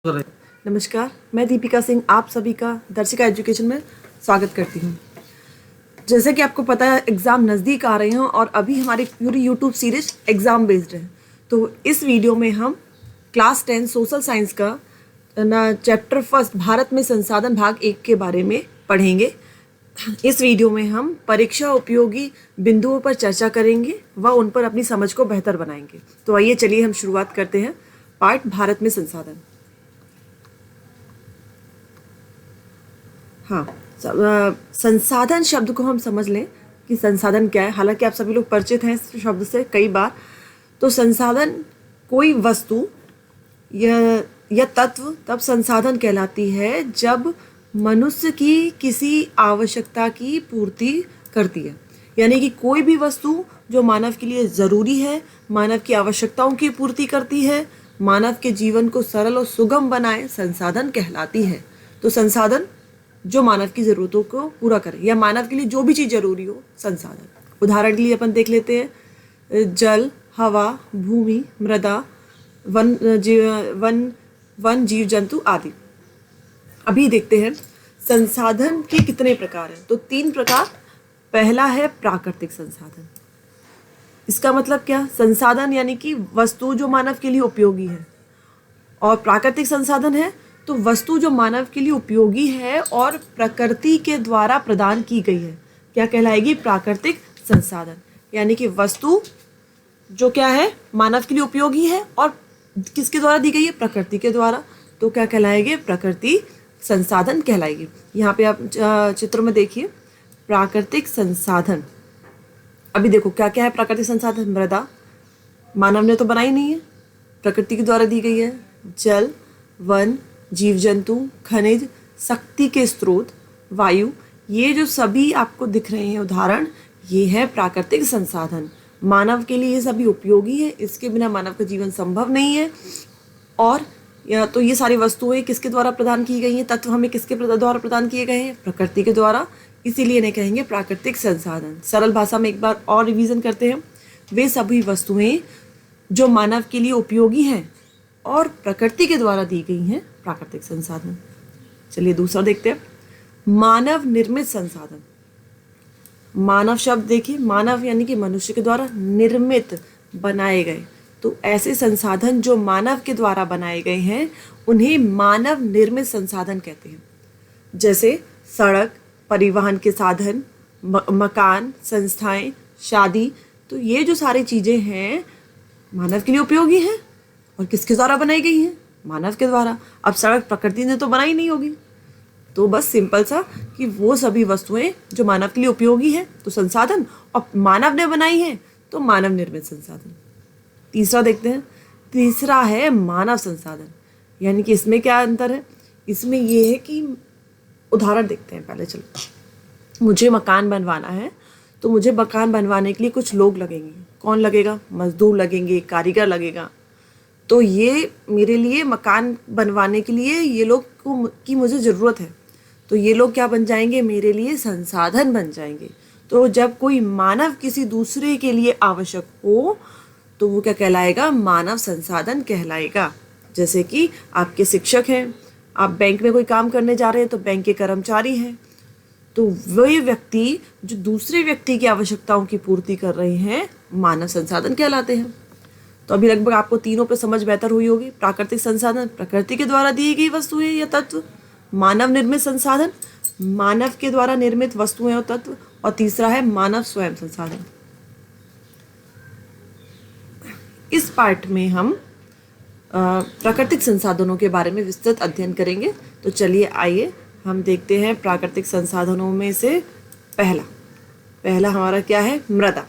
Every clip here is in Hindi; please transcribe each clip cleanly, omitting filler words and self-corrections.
नमस्कार, मैं दीपिका सिंह आप सभी का दर्शिका एजुकेशन में स्वागत करती हूँ। जैसे कि आपको पता है एग्ज़ाम नज़दीक आ रहे हैं और अभी हमारी पूरी यूट्यूब सीरीज एग्ज़ाम बेस्ड है। तो इस वीडियो में हम क्लास 10 सोशल साइंस का चैप्टर फर्स्ट भारत में संसाधन भाग 1 के बारे में पढ़ेंगे। इस वीडियो में हम परीक्षा उपयोगी बिंदुओं पर चर्चा करेंगे व उन पर अपनी समझ को बेहतर बनाएंगे। तो आइए चलिए हम शुरुआत करते हैं। पार्ट भारत में संसाधन। हाँ, संसाधन शब्द को हम समझ लें कि संसाधन क्या है। हालांकि आप सभी लोग परिचित हैं इस शब्द से कई बार। तो संसाधन कोई वस्तु या तत्व तब संसाधन कहलाती है जब मनुष्य की किसी आवश्यकता की पूर्ति करती है। यानी कि कोई भी वस्तु जो मानव के लिए ज़रूरी है, मानव की आवश्यकताओं की पूर्ति करती है, मानव के जीवन को सरल और सुगम बनाए, संसाधन कहलाती है। तो संसाधन जो मानव की ज़रूरतों को पूरा करे या मानव के लिए जो भी चीज़ जरूरी हो, संसाधन। उदाहरण के लिए अपन देख लेते हैं जल, हवा, भूमि, मृदा, वन जीव जंतु आदि। अभी देखते हैं संसाधन के कितने प्रकार हैं। तो 3 प्रकार। पहला है प्राकृतिक संसाधन। इसका मतलब क्या? संसाधन यानी कि वस्तु जो मानव के लिए उपयोगी है। और प्राकृतिक संसाधन है तो वस्तु जो मानव के लिए उपयोगी है और प्रकृति के द्वारा प्रदान की गई है। क्या कहलाएगी? प्राकृतिक संसाधन। यानी कि वस्तु जो क्या है, मानव के लिए उपयोगी है और किसके द्वारा दी गई है? प्रकृति के द्वारा। तो क्या कहलाएगी? प्रकृति संसाधन कहलाएगी। यहाँ पे आप चित्र में देखिए प्राकृतिक संसाधन। अभी देखो क्या क्या है प्राकृतिक संसाधन। मृदा मानव ने तो बनाई नहीं है, प्रकृति के द्वारा दी गई है। जल, वन, जीव जंतु, खनिज, शक्ति के स्रोत, वायु, ये जो सभी आपको दिख रहे हैं उदाहरण, ये है प्राकृतिक संसाधन। मानव के लिए ये सभी उपयोगी है, इसके बिना मानव का जीवन संभव नहीं है। और तो ये सारी वस्तुएं किसके द्वारा प्रदान की गई हैं? तत्व हमें किसके द्वारा प्रदान किए गए हैं? प्रकृति के द्वारा। इसीलिए इन्हें कहेंगे प्राकृतिक संसाधन। सरल भाषा में एक बार और रिवीजन करते हैं। वे सभी वस्तुएं जो मानव के लिए उपयोगी हैं और प्रकृति के द्वारा दी गई हैं, प्राकृतिक संसाधन। चलिए दूसरा देखते हैं, मानव निर्मित संसाधन। मानव शब्द देखिए, मानव यानी कि मनुष्य के द्वारा, निर्मित बनाए गए। तो ऐसे संसाधन जो मानव के द्वारा बनाए गए हैं उन्हें मानव निर्मित संसाधन कहते हैं। जैसे सड़क, परिवहन के साधन, मकान, संस्थाएं, शादी। तो ये जो सारी चीज़ें हैं मानव के लिए उपयोगी हैं और किसके द्वारा बनाई गई हैं? मानव के द्वारा। अब सड़क प्रकृति ने तो बनाई नहीं होगी। तो बस सिंपल सा कि वो सभी वस्तुएं जो मानव के लिए उपयोगी हैं तो संसाधन, और मानव ने बनाई है तो मानव निर्मित संसाधन। तीसरा देखते हैं। तीसरा है मानव संसाधन। यानी कि इसमें क्या अंतर है? इसमें ये है कि उदाहरण देखते हैं पहले। चलो, मुझे मकान बनवाना है तो मुझे मकान बनवाने के लिए कुछ लोग लगेंगे। कौन लगेगा? मजदूर लगेंगे, कारीगर लगेगा। तो ये मेरे लिए मकान बनवाने के लिए ये लोग की मुझे ज़रूरत है। तो ये लोग क्या बन जाएंगे? मेरे लिए संसाधन बन जाएंगे। तो जब कोई मानव किसी दूसरे के लिए आवश्यक हो तो वो क्या कहलाएगा? मानव संसाधन कहलाएगा। जैसे कि आपके शिक्षक हैं, आप बैंक में कोई काम करने जा रहे हैं तो बैंक के कर्मचारी हैं। तो वही व्यक्ति जो दूसरे व्यक्ति की आवश्यकताओं की पूर्ति कर रहे हैं मानव संसाधन कहलाते हैं। तो अभी लगभग आपको तीनों पे समझ बेहतर हुई होगी। प्राकृतिक संसाधन प्रकृति के द्वारा दी गई वस्तुएं या तत्व, मानव निर्मित संसाधन मानव के द्वारा निर्मित वस्तुएं और तत्व, और तीसरा है मानव स्वयं संसाधन। इस पार्ट में हम प्राकृतिक संसाधनों के बारे में विस्तृत अध्ययन करेंगे। तो चलिए आइए हम देखते हैं प्राकृतिक संसाधनों में से पहला हमारा क्या है? मृदा।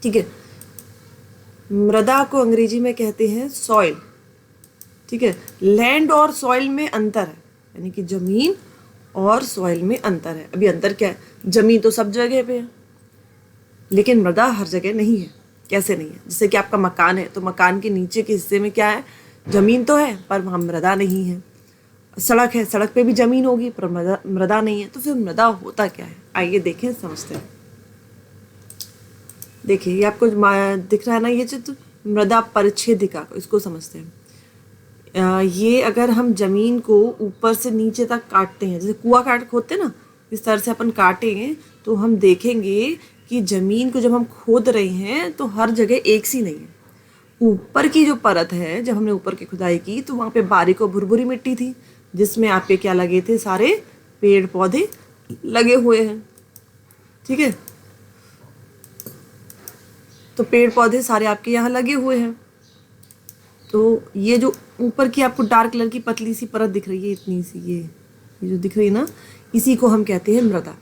ठीक है, मृदा को अंग्रेजी में कहते हैं सॉइल। ठीक है, लैंड और सॉइल में अंतर है, यानी कि जमीन और सॉइल में अंतर है। अभी अंतर क्या है? जमीन तो सब जगह पे है लेकिन मृदा हर जगह नहीं है। कैसे नहीं है? जैसे कि आपका मकान है तो मकान के नीचे के हिस्से में क्या है? जमीन तो है पर वहाँ मृदा नहीं है। सड़क है, सड़क पे भी जमीन होगी पर मृदा नहीं है। तो फिर मृदा होता क्या है? आइए देखें, समझते हैं। देखिए ये आपको दिख रहा है ना, ये चित्र मृदा परिच्छेदिका, इसको समझते हैं। ये अगर हम जमीन को ऊपर से नीचे तक काटते हैं, जैसे कुआं काट खोदते हैं ना, इस तरह से अपन काटेंगे तो हम देखेंगे कि जमीन को जब हम खोद रहे हैं तो हर जगह एक सी नहीं है। ऊपर की जो परत है, जब हमने ऊपर की खुदाई की तो वहाँ पे बारीक और भुरभुरी मिट्टी थी, जिसमें आपके क्या लगे थे, सारे पेड़ पौधे लगे हुए हैं। ठीक है, तो पेड़ पौधे सारे आपके यहाँ लगे हुए हैं। तो ये जो ऊपर की आपको डार्क कलर की पतली सी परत दिख रही है, इतनी सी, ये जो दिख रही है ना, इसी को हम कहते हैं मृदा।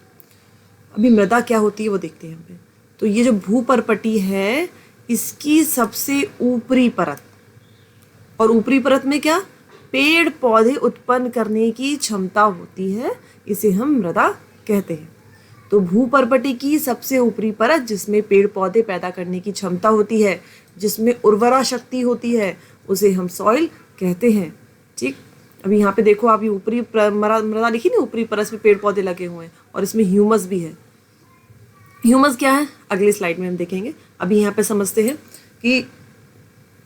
अभी मृदा क्या होती है वो देखते हैं यहाँ पे। तो ये जो भूपर्पटी है, इसकी सबसे ऊपरी परत, और ऊपरी परत में क्या, पेड़ पौधे उत्पन्न करने की क्षमता होती है, इसे हम मृदा कहते हैं। तो भूपर्पटी की सबसे ऊपरी परत, जिसमें पेड़ पौधे पैदा करने की क्षमता होती है, जिसमें उर्वरा शक्ति होती है, उसे हम सॉइल कहते हैं। ठीक, अभी यहाँ पे देखो आप, ये ऊपरी मृदा लिखी ना, ऊपरी परत में पेड़ पौधे लगे हुए हैं और इसमें ह्यूमस भी है। ह्यूमस क्या है अगली स्लाइड में हम देखेंगे। अभी यहाँ पे समझते हैं कि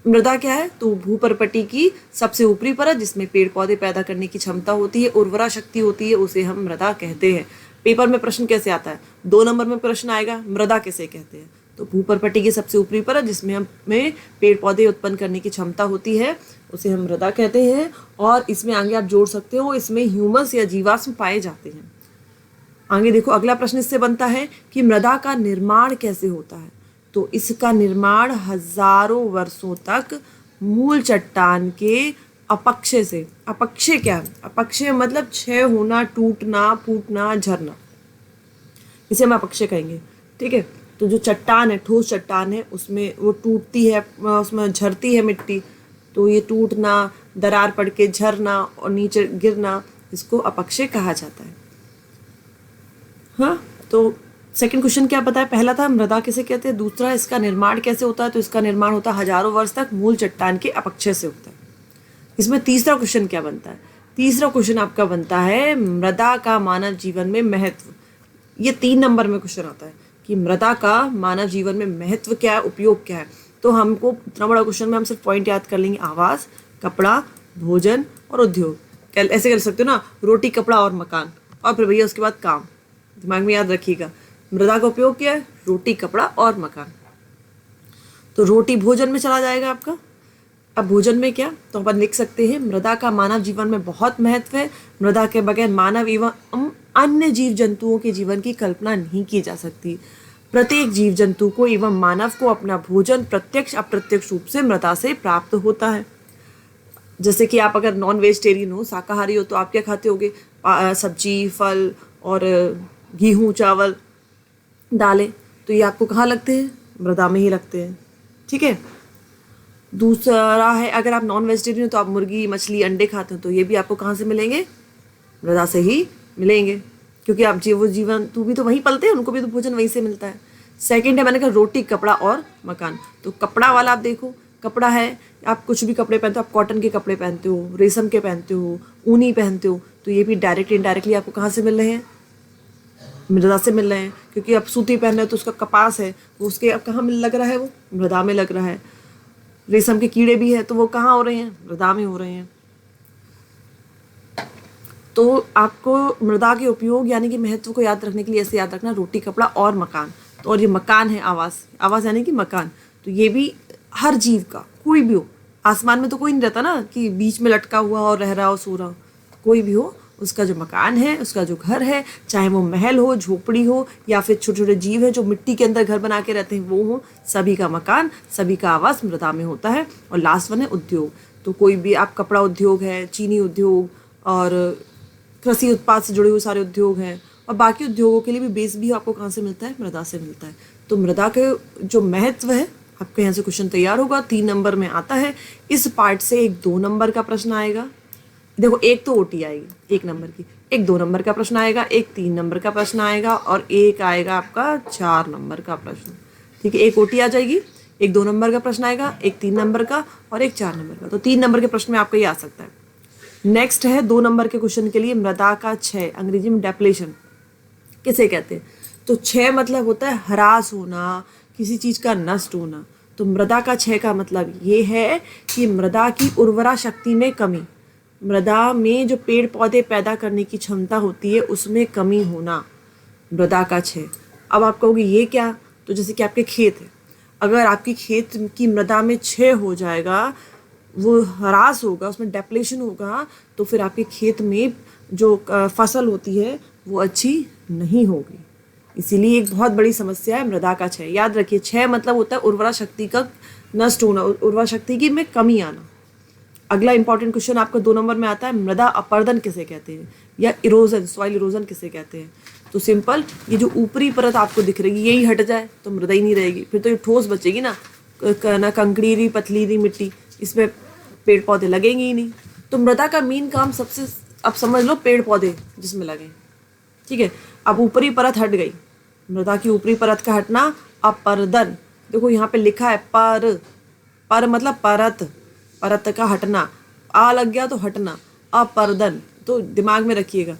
मृदा क्या है। तो भूपर्पटी की सबसे ऊपरी परत, जिसमें पेड़ पौधे पैदा करने की क्षमता होती है, उर्वरा शक्ति होती है, उसे हम मृदा कहते हैं। पेपर में प्रश्न कैसे आता है, 2 नंबर में प्रश्न आएगा, मृदा किसे कहते हैं। तो भूपर्पटी की सबसे ऊपरी परत, जिसमें हमें पेड़ पौधे उत्पन्न करने की क्षमता होती है, उसे हम मृदा कहते हैं। और इसमें आगे आप जोड़ सकते हो, इसमें ह्यूमस या जीवाश्म पाए जाते हैं। आगे देखो, अगला प्रश्न इससे बनता है कि मृदा का निर्माण कैसे होता है। तो इसका निर्माण हजारों वर्षों तक मूल चट्टान के अपक्षय से, अपक्षय क्या है, अपक्षय मतलब क्षय होना, टूटना, फूटना, झरना, इसे हम अपक्षय कहेंगे। ठीक है, तो जो चट्टान है, ठोस चट्टान है, उसमें वो टूटती है, उसमें झरती है मिट्टी, तो ये टूटना, दरार पड़ के झरना और नीचे गिरना, इसको अपक्षय कहा जाता है। हाँ, तो सेकंड क्वेश्चन क्या बताया, पहला था मृदा किसे कहते हैं, दूसरा इसका निर्माण कैसे होता है। तो इसका निर्माण होता है हजारों वर्ष तक मूल चट्टान के अपक्षय से होता है। इसमें तीसरा क्वेश्चन क्या बनता है, तीसरा क्वेश्चन आपका बनता है मृदा का मानव जीवन में महत्व। ये 3 नंबर में क्वेश्चन आता है कि मृदा का मानव जीवन में महत्व क्या है, उपयोग क्या है। तो हमको इतना बड़ा क्वेश्चन में हम सिर्फ पॉइंट याद कर लेंगे, आवास, कपड़ा, भोजन और उद्योग। ऐसे कर सकते हो ना, रोटी, कपड़ा और मकान, और फिर भैया उसके बाद काम। दिमाग में याद रखिएगा, मृदा का उपयोग क्या है, रोटी, कपड़ा और मकान। तो रोटी भोजन में चला जाएगा आपका। अब भोजन में क्या, तो अपन लिख सकते हैं मृदा का मानव जीवन में बहुत महत्व है। मृदा के बगैर मानव एवं अन्य जीव जंतुओं के जीवन की कल्पना नहीं की जा सकती। प्रत्येक जीव जंतु को एवं मानव को अपना भोजन प्रत्यक्ष अप्रत्यक्ष रूप से मृदा से प्राप्त होता है। जैसे कि आप अगर नॉन वेजिटेरियन हो, शाकाहारी हो, तो आप क्या खाते होगे, सब्जी, फल और गेहूँ, चावल, दालें। तो ये आपको कहाँ लगते हैं, मृदा में ही लगते हैं। ठीक है, दूसरा है अगर आप नॉन वेजिटेरियन हो तो आप मुर्गी, मछली, अंडे खाते हो, तो ये भी आपको कहाँ से मिलेंगे, मृदा से ही मिलेंगे, क्योंकि आप वो जीवन तू भी तो वहीं पलते हैं, उनको भी तो भोजन वहीं से मिलता है। सेकंड है मैंने कहा रोटी, कपड़ा और मकान। तो कपड़ा वाला आप देखो, कपड़ा है, आप कुछ भी कपड़े पहनते हो, आप कॉटन के कपड़े पहनते हो, रेशम के पहनते हो, ऊनी पहनते हो, तो ये भी डायरेक्टली इनडायरेक्टली आपको कहाँ से मिल रहे हैं, मृदा से मिल रहे हैं। क्योंकि आप सूती पहन रहे हो तो उसका कपास है, तो उसके अब कहाँ लग रहा है, वो मृदा में लग रहा है। रेशम के कीड़े भी है, तो वो कहाँ हो रहे हैं, मृदा में हो रहे हैं। तो आपको मृदा के उपयोग यानी कि महत्व को याद रखने के लिए ऐसे याद रखना, रोटी, कपड़ा और मकान। तो और ये मकान है आवास, आवास यानी कि मकान। तो ये भी हर जीव का, कोई भी हो, आसमान में तो कोई नहीं रहता ना कि बीच में लटका हुआ और रह रहा हो, सो रहा हो, कोई भी हो, उसका जो मकान है, उसका जो घर है, चाहे वो महल हो, झोपड़ी हो, या फिर छोटे छोटे जीव हैं जो मिट्टी के अंदर घर बना के रहते हैं, वो हो, सभी का मकान, सभी का आवास मृदा में होता है। और लास्ट वन है उद्योग। तो कोई भी आप कपड़ा उद्योग है, चीनी उद्योग और कृषि उत्पाद से जुड़े हुए सारे उद्योग हैं, और बाकी उद्योगों के लिए भी बेस भी आपको कहाँ से मिलता है, मृदा से मिलता है। तो मृदा के जो महत्व है, आपके यहाँ से क्वेश्चन तैयार होगा, 3 नंबर में आता है। इस पार्ट से एक 2 नंबर का प्रश्न आएगा। देखो, एक तो ओटी आएगी 1 नंबर की, एक 2 नंबर का प्रश्न आएगा, एक 3 नंबर का प्रश्न आएगा, और एक आएगा आपका 4 नंबर का प्रश्न। ठीक है, एक ओटी आ जाएगी, एक 2 नंबर का प्रश्न आएगा, एक 3 नंबर का और एक 4 नंबर का। तो 3 नंबर के प्रश्न में आपका ये आ सकता है। नेक्स्ट है 2 नंबर के क्वेश्चन के लिए मृदा का क्षय, अंग्रेजी में डेप्लेशन किसे कहते हैं। तो क्षय मतलब होता है ह्रास होना, किसी चीज़ का नष्ट होना। तो मृदा का क्षय का मतलब ये है कि मृदा की उर्वरा शक्ति में कमी, मृदा में जो पेड़ पौधे पैदा करने की क्षमता होती है उसमें कमी होना, मृदा का क्षय। अब आप कहोगे ये क्या? तो जैसे कि आपके खेत है, अगर आपकी खेत की मृदा में क्षय हो जाएगा, वो ह्रास होगा, उसमें डेप्लेशन होगा, तो फिर आपके खेत में जो फसल होती है वो अच्छी नहीं होगी। इसीलिए एक बहुत बड़ी समस्या है मृदा का क्षय। याद रखिए, क्षय मतलब होता है उर्वरा शक्ति का नष्ट होना, उर्वरा शक्ति की में कमी आना। अगला इंपॉर्टेंट क्वेश्चन आपका 2 नंबर में आता है, मृदा अपरदन किसे कहते हैं, या इरोजन, सॉइल इरोजन किसे कहते हैं। तो सिंपल, ये जो ऊपरी परत आपको दिख रही है यही हट जाए तो मृदा ही नहीं रहेगी, फिर तो ये ठोस बचेगी ना, कंकड़ी पथलीली मिट्टी, इसमें पेड़ पौधे लगेंगे ही नहीं। तो मृदा का मेन काम सबसे, अब समझ लो, पेड़ पौधे जिसमें लगे, ठीक है। अब ऊपरी परत हट गई, मृदा की ऊपरी परत का हटना अपरदन। देखो यहाँ पे लिखा है पर मतलब परत, परत का हटना, आ लग गया तो हटना, अपरदन, तो दिमाग में रखिएगा।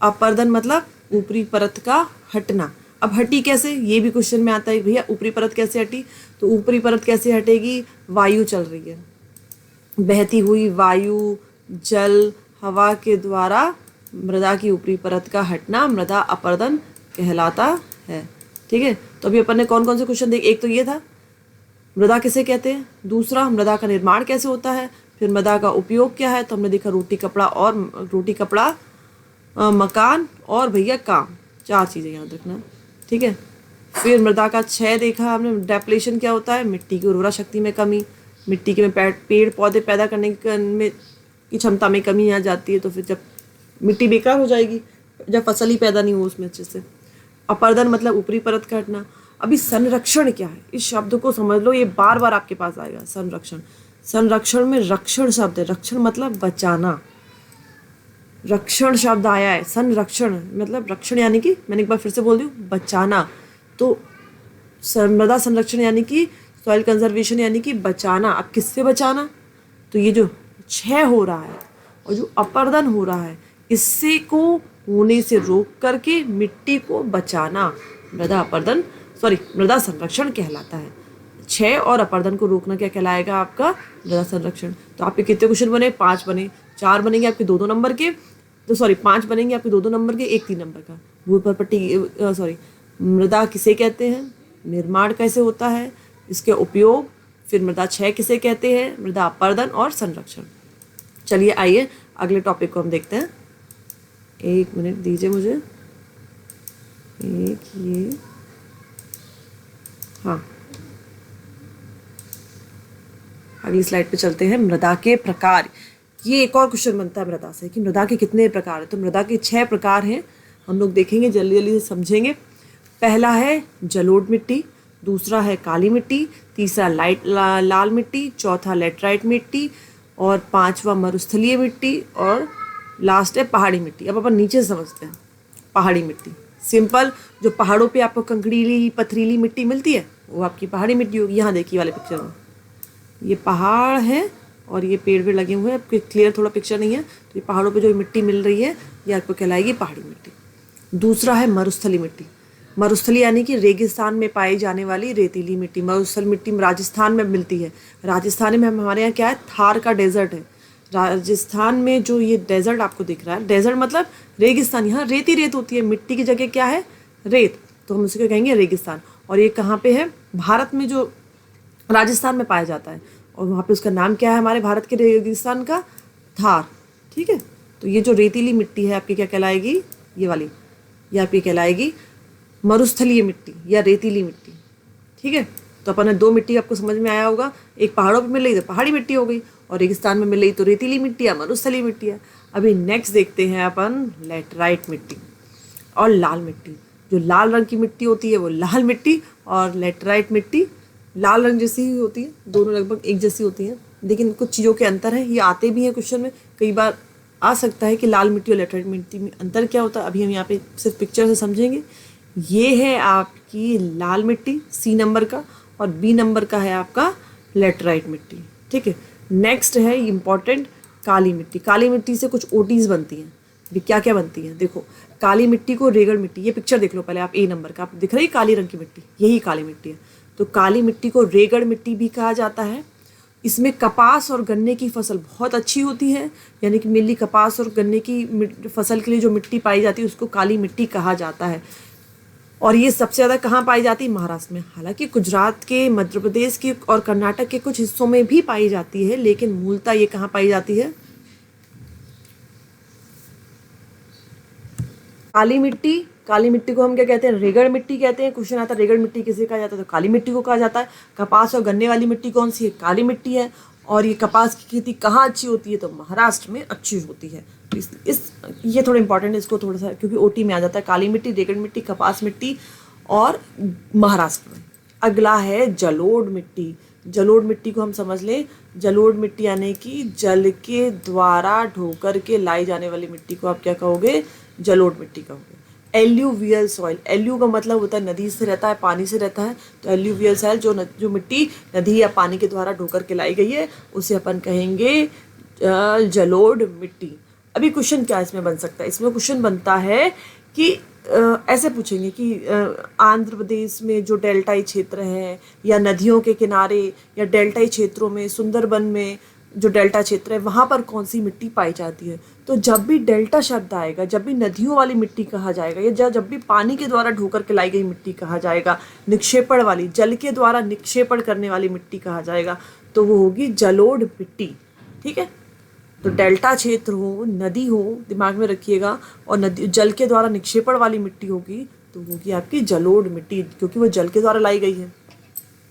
अपरदन मतलब ऊपरी परत का हटना। अब हटी कैसे, ये भी क्वेश्चन में आता है भैया ऊपरी परत कैसे हटी। तो ऊपरी परत कैसे हटेगी, वायु चल रही है, बहती हुई वायु, जल, हवा के द्वारा मृदा की ऊपरी परत का हटना मृदा अपरदन कहलाता है, ठीक है। तो अभी अपन ने कौन कौन से क्वेश्चन देखे, एक तो ये था मृदा किसे कहते हैं, दूसरा मृदा का निर्माण कैसे होता है, फिर मृदा का उपयोग क्या है, तो हमने देखा रोटी कपड़ा मकान और भैया काम, 4 चीज़ें याद रखना, ठीक है। फिर मृदा का क्षय देखा हमने, डेप्लेशन क्या होता है, मिट्टी की उर्वरा शक्ति में कमी, मिट्टी के में पेड़ पौधे पैदा करने की क्षमता में कमी आ जाती है, तो फिर जब मिट्टी बेकार हो जाएगी, जब फसल ही पैदा नहीं हो उसमें अच्छे से। अपरदन मतलब ऊपरी परत का हटना। अभी संरक्षण क्या है, इस शब्द को समझ लो, ये बार बार आपके पास आएगा। संरक्षण में रक्षण शब्द है, रक्षण मतलब बचाना, रक्षण शब्द आया है। संरक्षण मतलब रक्षण यानी कि, मैंने एक बार फिर से बोल दूँ, बचाना। तो मृदा संरक्षण यानी कि सॉइल कंजर्वेशन यानी कि बचाना। अब किससे बचाना, तो ये जो क्षय हो रहा है और जो अपरदन हो रहा है, इससे को होने से रोक करके मिट्टी को बचाना मृदा संरक्षण कहलाता है। क्षय और अपरदन को रोकना क्या कहलाएगा, आपका मृदा संरक्षण। तो आपके कितने क्वेश्चन बने, 5 बने, 4 बनेंगे आपके 2-2 नंबर के, तो सॉरी 5 बनेंगे आपके 2-2 नंबर के, 1 3 नंबर का। भूपर्पट्टी मृदा किसे कहते हैं, निर्माण कैसे होता है, इसके उपयोग, फिर मृदा क्षय किसे कहते हैं, मृदा अपरदन और संरक्षण। चलिए आइए अगले टॉपिक को हम देखते हैं। 1 मिनट दीजिए मुझे, ये हाँ, अगली स्लाइड पे चलते हैं। मृदा के प्रकार, ये एक और क्वेश्चन बनता है मृदा से कि मृदा के कितने प्रकार हैं। तो मृदा के 6 प्रकार हैं, हम लोग देखेंगे, जल्दी जल्दी से समझेंगे। पहला है जलोढ़ मिट्टी, दूसरा है काली मिट्टी, तीसरा लाल मिट्टी, चौथा लेटराइट मिट्टी, और 5वां मरुस्थलीय मिट्टी, और लास्ट है पहाड़ी मिट्टी। अब अपन नीचे से समझते हैं। पहाड़ी मिट्टी सिंपल, जो पहाड़ों पे आपको कंकड़ीली पथरीली मिट्टी मिलती है वो आपकी पहाड़ी मिट्टी होगी। यहाँ देखिए वाले पिक्चर में, ये पहाड़ है और ये पेड़ भी लगे हुए हैं, आपको क्लियर थोड़ा पिक्चर नहीं है, तो ये पहाड़ों पे जो मिट्टी मिल रही है ये आपको कहलाएगी पहाड़ी मिट्टी। दूसरा है मरुस्थली मिट्टी, मरुस्थली यानी कि रेगिस्तान में पाई जाने वाली रेतीली मिट्टी। मरुस्थल मिट्टी राजस्थान में मिलती है। राजस्थान में हमारे यहाँ क्या है, थार का डेजर्ट है। राजस्थान में जो ये डेजर्ट आपको दिख रहा है, डेजर्ट मतलब रेगिस्तान, यहाँ रेती रेत होती है, मिट्टी की जगह क्या है, रेत, तो हम उसको कहेंगे रेगिस्तान। और ये कहाँ पे है, भारत में, जो राजस्थान में पाया जाता है, और वहाँ पे उसका नाम क्या है हमारे भारत के रेगिस्तान का, थार, ठीक है। तो ये जो रेतीली मिट्टी है आपकी क्या कहलाएगी, ये वाली, ये आपकी कहलाएगी मरुस्थलीय मिट्टी या रेतीली मिट्टी, ठीक है। तो अपन ने 2 मिट्टी आपको समझ में आया होगा, एक पहाड़ों पे मिल रही तो पहाड़ी मिट्टी हो गई, और रेगिस्तान में मिल रही तो रेतीली मिट्टी या मरुस्थलीय मिट्टी है। अभी नेक्स्ट देखते हैं अपन लेटराइट मिट्टी और लाल मिट्टी। जो लाल रंग की मिट्टी होती है वो लाल मिट्टी, और लेटराइट मिट्टी लाल रंग जैसी ही होती है, दोनों लगभग एक जैसी होती हैं, लेकिन कुछ चीज़ों के अंतर है, ये आते भी हैं क्वेश्चन में, कई बार आ सकता है कि लाल मिट्टी और लेटराइट मिट्टी में अंतर क्या होता है। अभी हम यहाँ पे सिर्फ पिक्चर से समझेंगे। ये है आपकी लाल मिट्टी C नंबर का, और B नंबर का है आपका लेटराइट मिट्टी, ठीक है। नेक्स्ट है इम्पॉर्टेंट काली मिट्टी। काली मिट्टी से कुछ ओटीज बनती हैं। अभी क्या क्या बनती हैं देखो, काली मिट्टी को रेगड़ मिट्टी, ये पिक्चर देख लो पहले आप, A नंबर का, आप दिख रही है काली रंग की मिट्टी, यही काली मिट्टी है। तो काली मिट्टी को रेगड़ मिट्टी भी कहा जाता है। इसमें कपास और गन्ने की फसल बहुत अच्छी होती है, यानी कि मेनली कपास और गन्ने की फसल के लिए जो मिट्टी पाई जाती है उसको काली मिट्टी कहा जाता है। और ये सबसे ज़्यादा कहाँ पाई जाती है? महाराष्ट्र में। हालांकि गुजरात के, मध्य प्रदेश के और कर्नाटक के कुछ हिस्सों में भी पाई जाती है, लेकिन मूलतः ये कहाँ पाई जाती है? काली मिट्टी। काली मिट्टी को हम क्या कहते हैं? रेगड़ मिट्टी कहते हैं। क्वेश्चन आता है रेगड़ मिट्टी किसे कहा जाता है? तो काली मिट्टी को कहा जाता है। कपास और गन्ने वाली मिट्टी कौन सी है? काली मिट्टी है। और ये कपास की खेती कहाँ अच्छी होती है? तो महाराष्ट्र में अच्छी होती है। तो ये थोड़ा इंपॉर्टेंट है, इसको थोड़ा सा, क्योंकि ओटी में आ जाता है। काली मिट्टी, रेगड़ मिट्टी, कपास मिट्टी और महाराष्ट्र में। अगला है जलोढ़ मिट्टी। जलोढ़ मिट्टी को हम समझ लें, जलोढ़ मिट्टी यानी कि जल के द्वारा ढोकर के लाई जाने वाली मिट्टी को आप क्या कहोगे? जलोढ़ मिट्टी कहोगे। एल्यूवियल सॉइल, एल्यू का मतलब होता है नदी से रहता है, पानी से रहता है। तो एल्यूवियल सॉइल जो मिट्टी नदी या पानी के द्वारा ढोकर के लाई गई है उसे अपन कहेंगे जलोढ़ मिट्टी। अभी क्वेश्चन क्या इसमें बन सकता है? इसमें क्वेश्चन बनता है कि ऐसे पूछेंगे कि आंध्र प्रदेश में जो डेल्टाई क्षेत्र है या नदियों के किनारे या डेल्टाई क्षेत्रों में, सुंदरबन में जो डेल्टा क्षेत्र है वहाँ पर कौन सी मिट्टी पाई जाती है? तो जब भी डेल्टा शब्द आएगा, जब भी नदियों वाली मिट्टी कहा जाएगा या जब भी पानी के द्वारा ढोकर के लाई गई मिट्टी कहा जाएगा, निक्षेपण वाली, जल के द्वारा निक्षेपण करने वाली मिट्टी कहा जाएगा, तो वो होगी जलोढ़ मिट्टी। ठीक है, तो डेल्टा क्षेत्र हो, नदी हो, दिमाग में रखिएगा, और नदी जल के द्वारा निक्षेपण वाली मिट्टी होगी तो होगी आपकी जलोढ़ मिट्टी, क्योंकि वो जल के द्वारा लाई गई है।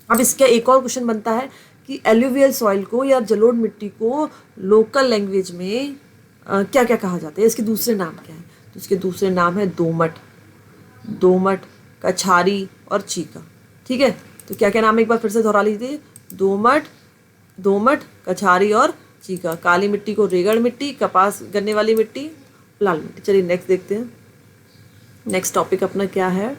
अब इसका एक और क्वेश्चन बनता है कि एल्यूवियल सॉइल को या जलोढ़ मिट्टी को लोकल लैंग्वेज में क्या क्या कहा जाता है? इसके दूसरे नाम क्या है? तो इसके दूसरे नाम है दोमट, दोमट, कछारी और चीका। ठीक है, तो क्या क्या नाम है एक बार फिर से दोहरा लीजिए? दोमट, दोमट, कछारी और चीका। काली मिट्टी को रेगड़ मिट्टी, कपास गन्ने वाली मिट्टी, लाल मिट्टी। चलिए नेक्स्ट देखते हैं। नेक्स्ट टॉपिक अपना क्या है?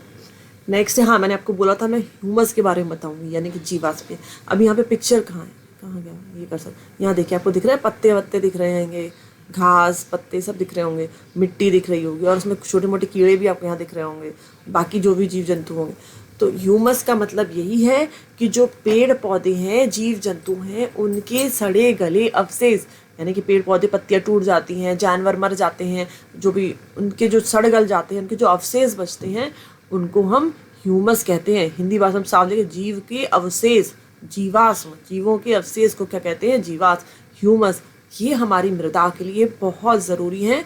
नेक्स्ट है, हाँ मैंने आपको बोला था मैं ह्यूमस के बारे में बताऊंगी, यानी कि जीवाश्म। अब यहाँ पे पिक्चर कहाँ है? कहाँ गया? ये कर सकते, यहाँ देखिए, आपको दिख रहा है पत्ते वत्ते दिख रहे होंगे, घास पत्ते सब दिख रहे होंगे, मिट्टी दिख रही होगी, और उसमें छोटे मोटे कीड़े भी आपको यहाँ दिख रहे होंगे, बाकी जो भी जीव जंतु होंगे। तो ह्यूमस का मतलब यही है कि जो पेड़ पौधे हैं, जीव जंतु हैं, उनके सड़े गले अवशेष, यानी कि पेड़ पौधे पत्तियाँ टूट जाती हैं, जानवर मर जाते हैं, जो भी उनके जो सड़ गल जाते हैं, उनके जो अवशेष बचते हैं उनको हम ह्यूमस कहते हैं। हिंदी भाषा में साफ लिखे, जीव के अवशेष, जीवाश्म, जीवों के अवशेष को क्या कहते हैं? जीवाश्म, ह्यूमस। ये हमारी मृदा के लिए बहुत ज़रूरी है,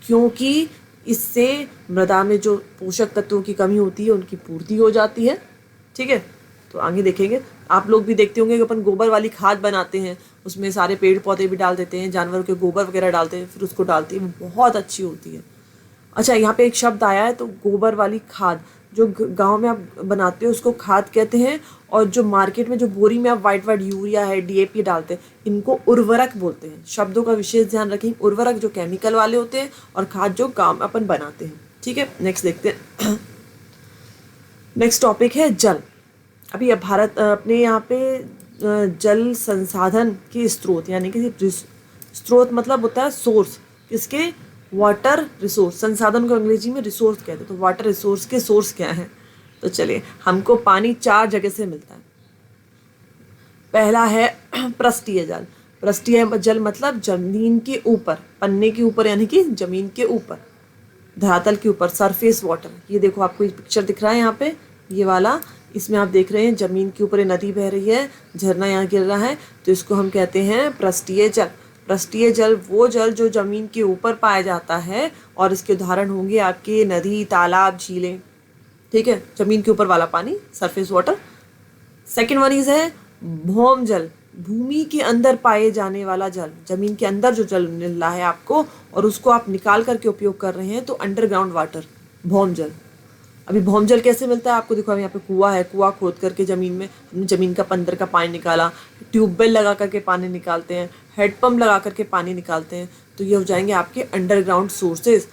क्योंकि इससे मृदा में जो पोषक तत्वों की कमी होती है उनकी पूर्ति हो जाती है। ठीक है, तो आगे देखेंगे। आप लोग भी देखते होंगे कि अपन गोबर वाली खाद बनाते हैं, उसमें सारे पेड़ पौधे भी डाल देते हैं, जानवरों के गोबर वगैरह डालते हैं, फिर उसको डालते हैं, वो बहुत अच्छी होती है। अच्छा, यहाँ पे एक शब्द आया है, तो गोबर वाली खाद जो गांव में आप बनाते हो उसको खाद कहते हैं, और जो मार्केट में जो बोरी में आप वाइट वाइट यूरिया है, डीएपी डालते हैं, इनको उर्वरक बोलते हैं। शब्दों का विशेष ध्यान रखें। उर्वरक जो केमिकल वाले होते हैं और खाद जो गांव में अपन बनाते हैं। ठीक है, नेक्स्ट देखते हैं। नेक्स्ट टॉपिक है जल। अभी भारत अपने यहाँ पे जल संसाधन के स्रोत, यानी कि स्रोत मतलब होता है सोर्स, किसके? Water resource. संसाधन को अंग्रेजी में रिसोर्स कहते हैं, तो वाटर रिसोर्स के सोर्स क्या है? तो चलिए, हमको पानी 4 जगह से मिलता है। पहला है पृष्ठीय जल। पृष्ठीय जल मतलब जमीन के ऊपर, पन्ने के ऊपर, यानी कि जमीन के ऊपर, धरातल के ऊपर, सरफेस वाटर। ये देखो, आपको एक पिक्चर दिख रहा है यहाँ पे, ये वाला, इसमें आप देख रहे हैं जमीन के ऊपर नदी बह रही है, झरना यहाँ गिर रहा है, तो इसको हम कहते हैं पृष्ठीय जल। पृष्ठीय जल वो जल जो जमीन के ऊपर पाया जाता है, और इसके उदाहरण होंगे आपके नदी, तालाब, झीलें। ठीक है, जमीन के ऊपर वाला पानी, surface water. Second one is है भौम जल, भूमि के अंदर पाए जाने वाला जल, जमीन के अंदर जो जल मिल रहा है आपको और उसको आप निकाल करके उपयोग कर रहे हैं, तो अंडरग्राउंड वाटर, भौम जल। अभी भौम जल कैसे मिलता है आपको? देखो, यहाँ पे कुआं है, कुआं खोद करके जमीन में हमने जमीन का अंदर का पानी निकाला, ट्यूबवेल लगा करके पानी निकालते हैं, हेडपम्प लगा करके पानी निकालते हैं, तो ये हो जाएंगे आपके अंडरग्राउंड सोर्सेज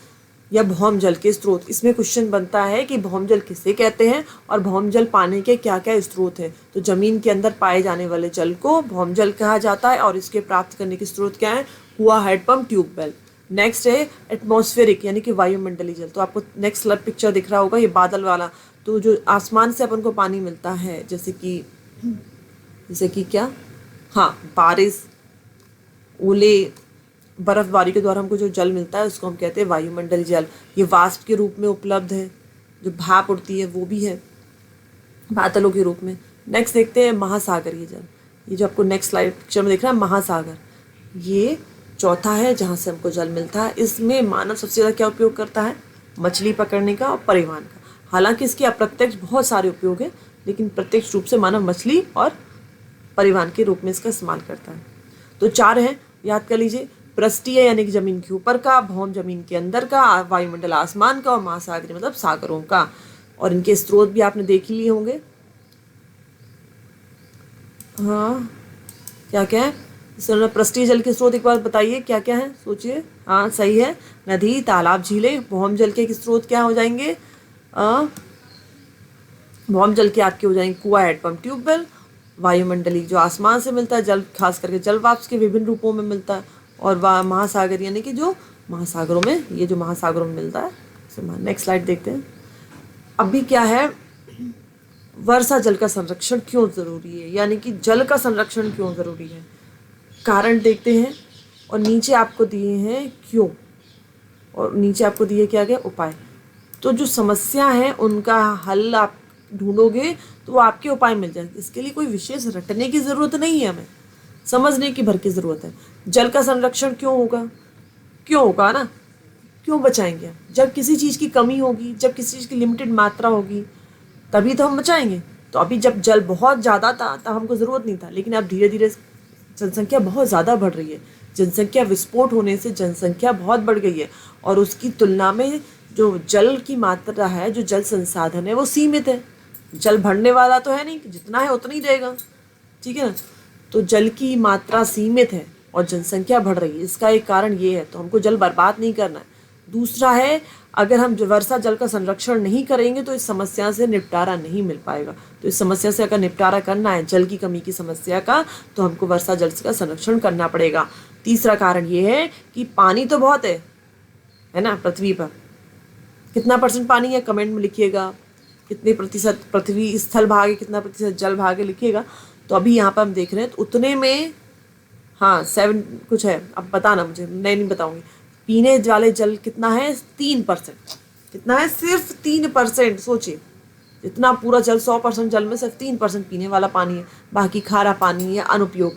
या भौम जल के स्रोत। इसमें क्वेश्चन बनता है कि भौम जल किसे कहते हैं और भौम जल पाने के क्या क्या स्रोत हैं? तो जमीन के अंदर पाए जाने वाले जल को भौम जल कहा जाता है, और इसके प्राप्त करने के स्रोत क्या है? कुआं, हेडपम्प, ट्यूबवेल। नेक्स्ट है एटमॉस्फेरिक यानी कि वायुमंडलीय जल। तो आपको नेक्स्ट पिक्चर दिख रहा होगा, ये बादल वाला। तो जो आसमान से अपन को पानी मिलता है, जैसे कि क्या, हाँ, बारिश, ओले, बर्फबारी के द्वारा हमको जो जल मिलता है उसको हम कहते हैं वायुमंडलीय जल। ये वाष्प के रूप में उपलब्ध है, जो भाप उड़ती है वो भी है बादलों के रूप में। नेक्स्ट देखते हैं महासागरीय जल। ये जो आपको नेक्स्ट स्लाइड पिक्चर में दिख रहा है महासागर, ये चौथा है जहाँ से हमको जल मिलता है। इसमें मानव सबसे ज़्यादा क्या उपयोग करता है, मछली पकड़ने का और परिवहन का। हालांकि इसके अप्रत्यक्ष बहुत सारे उपयोग हैं, लेकिन प्रत्यक्ष रूप से मानव मछली और परिवहन के रूप में इसका इस्तेमाल करता है। तो 4 हैं, याद कर लीजिए, पृष्ठीय यानी कि जमीन के ऊपर का, भौम जमीन के अंदर का, वायुमंडल आसमान का, और महासागरीय मतलब सागरों का। और इनके स्रोत भी आपने देख ही लिए होंगे। हाँ, क्या क्या है पृष्ठीय जल के स्रोत, एक बार बताइए क्या क्या है, सोचिए। हाँ सही है, नदी, तालाब, झीलें। भौम जल के स्रोत क्या हो जाएंगे, भौम जल के आपके हो जाएंगे कुआं, हैंडपंप, ट्यूबवेल। वायुमंडलीय जो आसमान से मिलता है जल, खास करके जल वाष्प के विभिन्न रूपों में मिलता है। और महासागर यानी कि जो महासागरों में, ये जो महासागरों में मिलता है। नेक्स्ट स्लाइड देखते हैं। अभी क्या है, वर्षा जल का संरक्षण क्यों ज़रूरी है, यानी कि जल का संरक्षण क्यों ज़रूरी है, कारण देखते हैं। और नीचे आपको दिए हैं क्यों, और नीचे आपको दिए क्या क्या उपाय। तो जो समस्या है उनका हल आप ढूंढोगे तो वो आपके उपाय मिल जाएंगे। इसके लिए कोई विशेष रटने की ज़रूरत नहीं है, हमें समझने की भर की ज़रूरत है। जल का संरक्षण क्यों होगा ना, क्यों बचाएंगे हम? जब किसी चीज़ की कमी होगी, जब किसी चीज़ की लिमिटेड मात्रा होगी, तभी तो हम बचाएंगे। तो अभी जब जल बहुत ज़्यादा था तब हमको ज़रूरत नहीं था, लेकिन अब धीरे धीरे जनसंख्या बहुत ज़्यादा बढ़ रही है। जनसंख्या विस्फोट होने से जनसंख्या बहुत बढ़ गई है, और उसकी तुलना में जो जल की मात्रा है, जो जल संसाधन है, वो सीमित है। जल भरने वाला तो है नहीं, जितना है उतना ही रहेगा, ठीक है ना। तो जल की मात्रा सीमित है और जनसंख्या बढ़ रही है, इसका एक कारण ये है। तो हमको जल बर्बाद नहीं करना है। दूसरा है, अगर हम वर्षा जल का संरक्षण नहीं करेंगे तो इस समस्या से निपटारा नहीं मिल पाएगा। तो इस समस्या से अगर निपटारा करना है, जल की कमी की समस्या का, तो हमको वर्षा जल का संरक्षण करना पड़ेगा। तीसरा कारण ये है कि पानी तो बहुत है ना पृथ्वी पर। कितना % पानी है, कमेंट में लिखिएगा। कितने प्रतिशत पृथ्वी स्थल भाग है, कितना प्रतिशत जल भाग है, लिखिएगा। तो अभी यहाँ पर हम देख रहे हैं, तो उतने में हाँ 7 कुछ है, अब बताना मुझे, मैं नहीं बताऊँगी। पीने वाले जल कितना है, 3%। कितना है, सिर्फ 3%। सोचिए, इतना पूरा जल 100% जल में सिर्फ 3% पीने वाला पानी है, बाकी खारा पानी या अनुपयोग,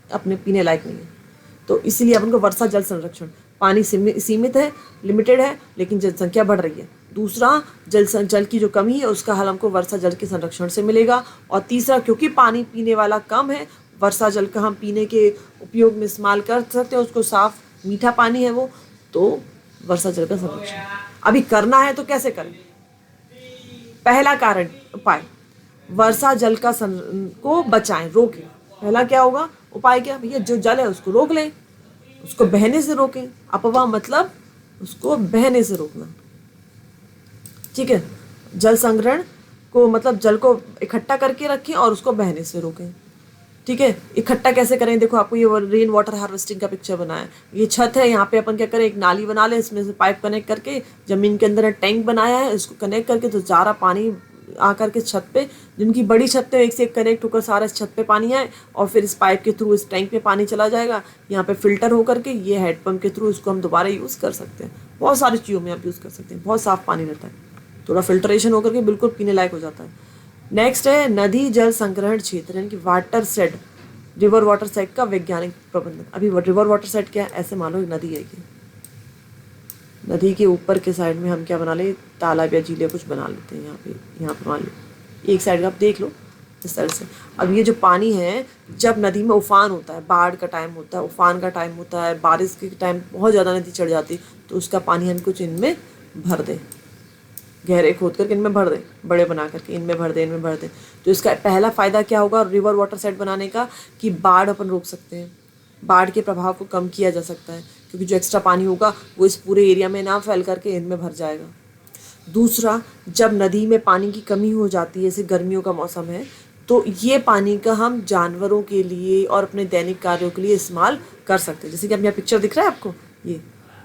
अपने पीने लायक नहीं है। तो इसीलिए अपन को वर्षा जल संरक्षण, पानी सीमित है, लिमिटेड है, लेकिन जनसंख्या बढ़ रही है। दूसरा, जल की जो कमी है उसका हल हमको वर्षा जल के संरक्षण से मिलेगा। और तीसरा, क्योंकि पानी पीने वाला कम है, वर्षा जल का हम पीने के उपयोग में इस्तेमाल कर सकते हैं, उसको साफ मीठा पानी है वो। तो वर्षा जल का संरक्षण अभी करना है तो कैसे करें। पहला कारण उपाय, वर्षा जल का को बचाएं, रोकें। पहला क्या होगा उपाय, क्या भैया, जो जल है उसको रोक लें, उसको बहने से रोकें। अपवाह मतलब उसको बहने से रोकना, ठीक है। जल संग्रहण को मतलब जल को इकट्ठा करके रखें और उसको बहने से रोकें, ठीक है। इकट्ठा कैसे करें, देखो आपको ये रेन वाटर हार्वेस्टिंग का पिक्चर बना है। ये छत है, यहाँ पे अपन क्या करें, एक नाली बना लें, इसमें से पाइप कनेक्ट करके, जमीन के अंदर टैंक बनाया है, इसको कनेक्ट करके तो सारा पानी आकर के छत पे, जिनकी बड़ी छत पे एक से एक कनेक्ट होकर सारा इस छत पे पानी आए, और फिर इस पाइप के थ्रू इस टैंक में पानी चला जाएगा, यहाँ पे फिल्टर होकर के ये हैंडपम्प के थ्रू इसको हम दोबारा यूज़ कर सकते हैं। बहुत सारी चीज़ों में आप यूज़ कर सकते हैं, बहुत साफ़ पानी रहता है, थोड़ा फिल्ट्रेशन होकर के बिल्कुल पीने लायक हो जाता है। नेक्स्ट है नदी जल संग्रहण क्षेत्र, यानी कि water set, river water set का वैज्ञानिक प्रबंधन। अभी रिवर वाटर सेट क्या है, ऐसे मान लो एक नदी है कि नदी के ऊपर के साइड में हम क्या बना ले, तालाब या झील कुछ बना लेते हैं। यहाँ पे मान लो एक साइड का आप देख लो इस तरह से। अब ये जो पानी है, जब नदी में उफान होता है, बाढ़ का टाइम होता है, उफान का टाइम होता है, बारिश के टाइम बहुत ज़्यादा नदी चढ़ जाती है, तो उसका पानी हम कुछ इनमें भर दें, गहरे खोद करके इनमें भर दें, बड़े बना करके इनमें भर दें। तो इसका पहला फ़ायदा क्या होगा रिवर वाटर सेट बनाने का, कि बाढ़ अपन रोक सकते हैं, बाढ़ के प्रभाव को कम किया जा सकता है, क्योंकि जो एक्स्ट्रा पानी होगा वो इस पूरे एरिया में ना फैल करके इनमें भर जाएगा। दूसरा, जब नदी में पानी की कमी हो जाती है, जैसे गर्मियों का मौसम है, तो ये पानी का हम जानवरों के लिए और अपने दैनिक कार्यों के लिए इस्तेमाल कर सकते हैं। जैसे कि अब यहाँ पिक्चर दिख रहा है आपको ये,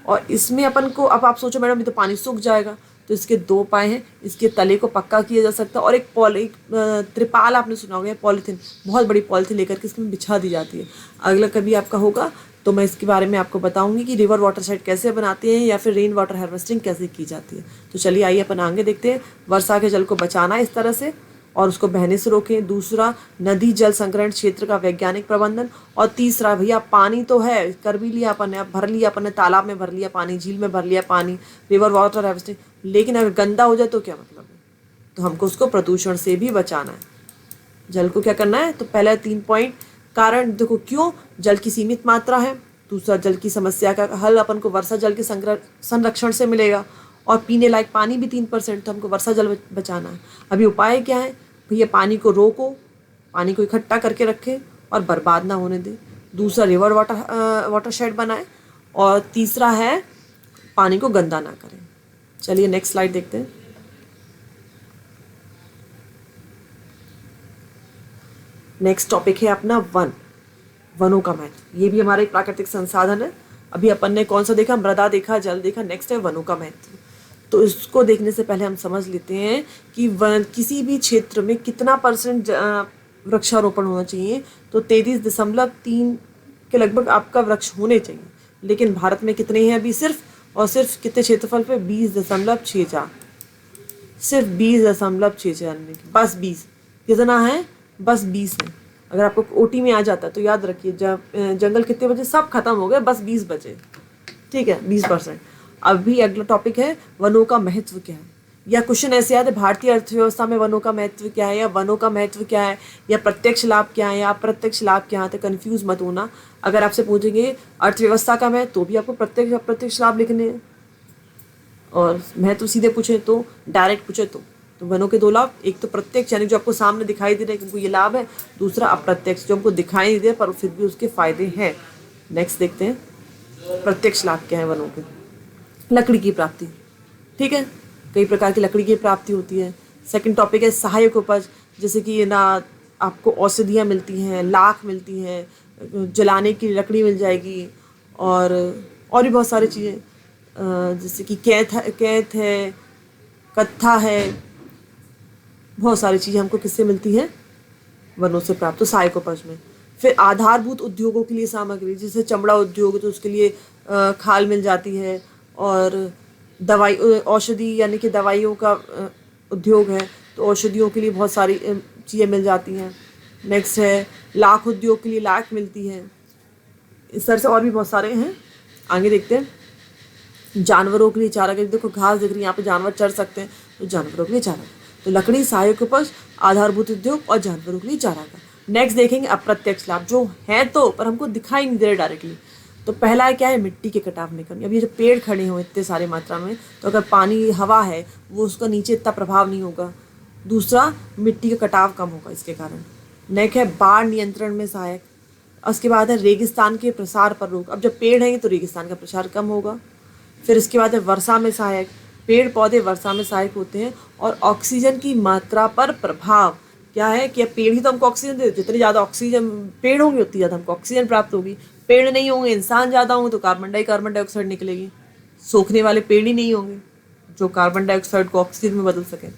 और इसमें अपन को, अब आप सोचो मैडम ये तो पानी सूख जाएगा, तो इसके दो उपाय हैं। इसके तले को पक्का किया जा सकता है और एक त्रिपाल आपने सुना होगा, पॉलीथीन, बहुत बड़ी पॉलीथीन लेकर के इसमें बिछा दी जाती है। अगला कभी आपका होगा तो मैं इसके बारे में आपको बताऊंगी कि रिवर वाटर शेड कैसे बनाते हैं या फिर रेन वाटर हार्वेस्टिंग कैसे की जाती है। तो चलिए आइए अपन आगे देखते हैं। वर्षा के जल को बचाना इस तरह से और उसको बहने से रोकें। दूसरा, नदी जल संग्रहण क्षेत्र का वैज्ञानिक प्रबंधन। और तीसरा, भैया पानी तो है, कर भी लिया अपन ने, भर लिया अपन ने, तालाब में भर लिया पानी, झील में भर लिया पानी, रिवर वाटर हार्वेस्टिंग, लेकिन अगर गंदा हो जाए तो क्या मतलब है? तो हमको उसको प्रदूषण से भी बचाना है। जल को क्या करना है? तो पहला 3 पॉइंट कारण देखो क्यों। जल की सीमित मात्रा है। दूसरा, जल की समस्या का हल अपन को वर्षा जल के संरक्षण से मिलेगा। और पीने लायक पानी भी 3%, तो हमको वर्षा जल बचाना है। अभी उपाय क्या है? भैया पानी को रोको, पानी को इकट्ठा करके रखें और बर्बाद ना होने दें। दूसरा, रिवर वाटर शेड बनाएं। और तीसरा है पानी को गंदा ना करें। चलिए नेक्स्ट स्लाइड देखते हैं। नेक्स्ट टॉपिक है अपना वनों का महत्व। ये भी हमारा एक प्राकृतिक संसाधन है। अभी अपन ने कौन सा देखा? मृदा देखा, जल देखा। नेक्स्ट है वनों का महत्व। तो इसको देखने से पहले हम समझ लेते हैं कि किसी भी क्षेत्र में कितना % वृक्षारोपण होना चाहिए। तो 33.3 के लगभग आपका वृक्ष होने चाहिए। लेकिन भारत में कितने हैं अभी? सिर्फ कितने क्षेत्रफल पे? 20.64। सिर्फ 20.64, बस 20। कितना है? बस 20 है। अगर आपको ओटी में आ जाता है तो याद रखिए, जंगल कितने बजे? सब खत्म हो गए, बस 20 बजे। ठीक है, 20%। अभी अगला टॉपिक है वनों का महत्व क्या है। या क्वेश्चन ऐसे आते हैं, भारतीय अर्थव्यवस्था में वनों का महत्व क्या है, या वनों का महत्व क्या है, या प्रत्यक्ष लाभ क्या है, या अप्रत्यक्ष लाभ क्या है। तो कन्फ्यूज मत होना। अगर आपसे पूछेंगे अर्थव्यवस्था का महत्व, तो भी आपको प्रत्यक्ष अप्रत्यक्ष लाभ लिखने हैं। और महत्व सीधे पूछे तो, डायरेक्ट पूछे तो वनों के 2 लाभ, एक तो प्रत्यक्ष यानी जो आपको सामने दिखाई दे रहे हैं, क्योंकि ये लाभ है। दूसरा अप्रत्यक्ष, जो हमको दिखाई नहीं दे पर फिर भी उसके फायदे हैं। नेक्स्ट देखते हैं प्रत्यक्ष लाभ क्या है वनों के। लकड़ी की प्राप्ति, ठीक है, कई प्रकार की लकड़ी की प्राप्ति होती है। सेकंड टॉपिक है सहायक उपज, जैसे कि ना आपको औषधियाँ मिलती हैं, लाख मिलती हैं, जलाने की लकड़ी मिल जाएगी, और भी बहुत सारी चीज़ें, जैसे कि कैथ है, कत्था है, बहुत सारी चीज़ें हमको किससे मिलती हैं? वनों से प्राप्त। तो सहायक उपज में फिर आधारभूत उद्योगों के लिए सामग्री, जैसे चमड़ा उद्योग, तो उसके लिए खाल मिल जाती है। और दवाई औषधि यानी कि दवाइयों का उद्योग है, तो औषधियों के लिए बहुत सारी चीज़ें मिल जाती हैं। नेक्स्ट है लाख उद्योग के लिए लाख मिलती है। इस तरह से और भी बहुत सारे हैं, आगे देखते हैं। जानवरों के लिए चारा, देखो घास दिख रही है यहाँ पे, जानवर चर सकते हैं, तो जानवरों के लिए चारा। तो लकड़ी, सहायक उपज, आधारभूत उद्योग और जानवरों के लिए चारा का। नेक्स्ट देखेंगे अप्रत्यक्ष लाभ, जो है तो पर हमको दिखाई नहीं दे रहे डायरेक्टली। तो पहला है क्या है? मिट्टी के कटाव में कमी। अब ये जो पेड़ खड़े हों इतने सारे मात्रा में, तो अगर पानी हवा है वो उसका नीचे इतना प्रभाव नहीं होगा। दूसरा, मिट्टी का कटाव कम होगा इसके कारण। नेक्स्ट है बाढ़ नियंत्रण में सहायक। उसके बाद है रेगिस्तान के प्रसार पर रोक। अब जब पेड़ हैं तो रेगिस्तान का प्रसार कम होगा। फिर इसके बाद है वर्षा में सहायक। पेड़ पौधे वर्षा में सहायक होते हैं। और ऑक्सीजन की मात्रा पर प्रभाव क्या है कि पेड़ ही तो हमको ऑक्सीजन देते, जितनी ज़्यादा ऑक्सीजन पेड़ होंगे उतनी ज़्यादा हमको ऑक्सीजन प्राप्त होगी। पेड़ नहीं होंगे, इंसान ज़्यादा होंगे, तो कार्बन डाइऑक्साइड निकलेगी। सूखने वाले पेड़ ही नहीं होंगे जो कार्बन डाइऑक्साइड को ऑक्सीजन में बदल सकें।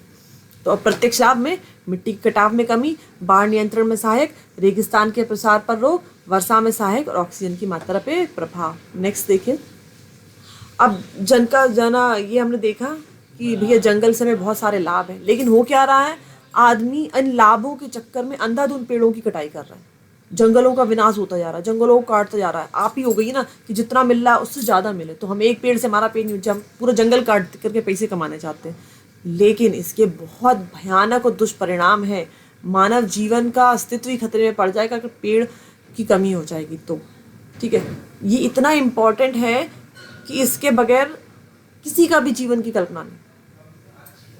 तो अप्रत्यक्ष लाभ में मिट्टी के कटाव में कमी, बाढ़ नियंत्रण में सहायक, रेगिस्तान के प्रसार पर रोक, वर्षा में सहायक और ऑक्सीजन की मात्रा पे प्रभाव। नेक्स्ट देखिए। अब ये हमने देखा कि भैया जंगल से हमें बहुत सारे लाभ हैं, लेकिन हो क्या रहा है? आदमी इन लाभों के चक्कर में अंधाधुंध पेड़ों की कटाई कर रहा है, जंगलों का विनाश होता जा रहा है, जंगलों को काटता जा रहा है। आप ही हो गई ना कि जितना मिल रहा है उससे ज़्यादा मिले, तो हम एक पेड़ से हमारा पेड़ नहीं, हम पूरा जंगल काट करके पैसे कमाने चाहते हैं। लेकिन इसके बहुत भयानक और दुष्परिणाम है। मानव जीवन का अस्तित्व ही खतरे में पड़ जाएगा अगर पेड़ की कमी हो जाएगी तो। ठीक है, ये इतना इम्पॉर्टेंट है कि इसके बगैर किसी का भी जीवन की कल्पना नहीं।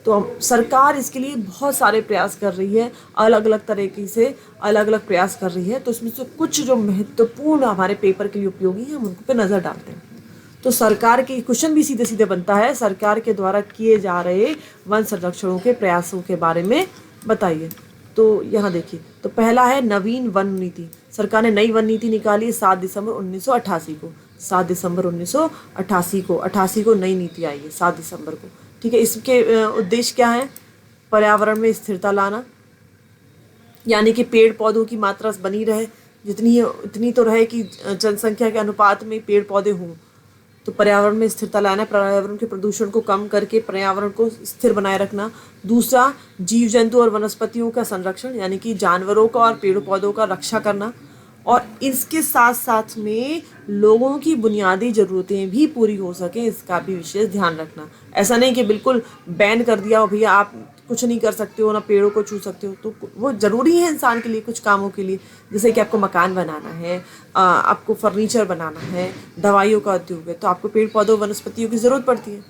तो सरकार इसके लिए बहुत सारे प्रयास कर रही है, अलग अलग तरीके से अलग अलग प्रयास कर रही है। तो इसमें से कुछ जो महत्वपूर्ण हमारे पेपर के लिए उपयोगी हैं हम उन पर नज़र डालते हैं। तो सरकार के क्वेश्चन भी सीधे सीधे बनता है, सरकार के द्वारा किए जा रहे वन संरक्षणों के प्रयासों के बारे में बताइए। तो यहाँ देखिए, तो पहला है नवीन वन नीति। सरकार ने नई वन नीति निकाली 7 दिसंबर 1988 को। 7 दिसंबर 1988 को नई नीति आई है 7 दिसंबर को। ठीक है, इसके उद्देश्य क्या है? पर्यावरण में स्थिरता लाना, यानी कि पेड़ पौधों की मात्रा बनी रहे, जितनी है उतनी तो रहे कि जनसंख्या के अनुपात में पेड़ पौधे हों। तो पर्यावरण में स्थिरता लाना, पर्यावरण के प्रदूषण को कम करके पर्यावरण को स्थिर बनाए रखना। दूसरा, जीव जंतु और वनस्पतियों का संरक्षण, यानी कि जानवरों का और पेड़ पौधों का रक्षा करना। और इसके साथ साथ में लोगों की बुनियादी ज़रूरतें भी पूरी हो सकें, इसका भी विशेष ध्यान रखना। ऐसा नहीं कि बिल्कुल बैन कर दिया हो, भैया आप कुछ नहीं कर सकते हो, ना पेड़ों को छू सकते हो। तो वो ज़रूरी है इंसान के लिए कुछ कामों के लिए, जैसे कि आपको मकान बनाना है, आपको फर्नीचर बनाना है, दवाइयों का उद्योग है, तो आपको पेड़ पौधों वनस्पतियों की ज़रूरत पड़ती है।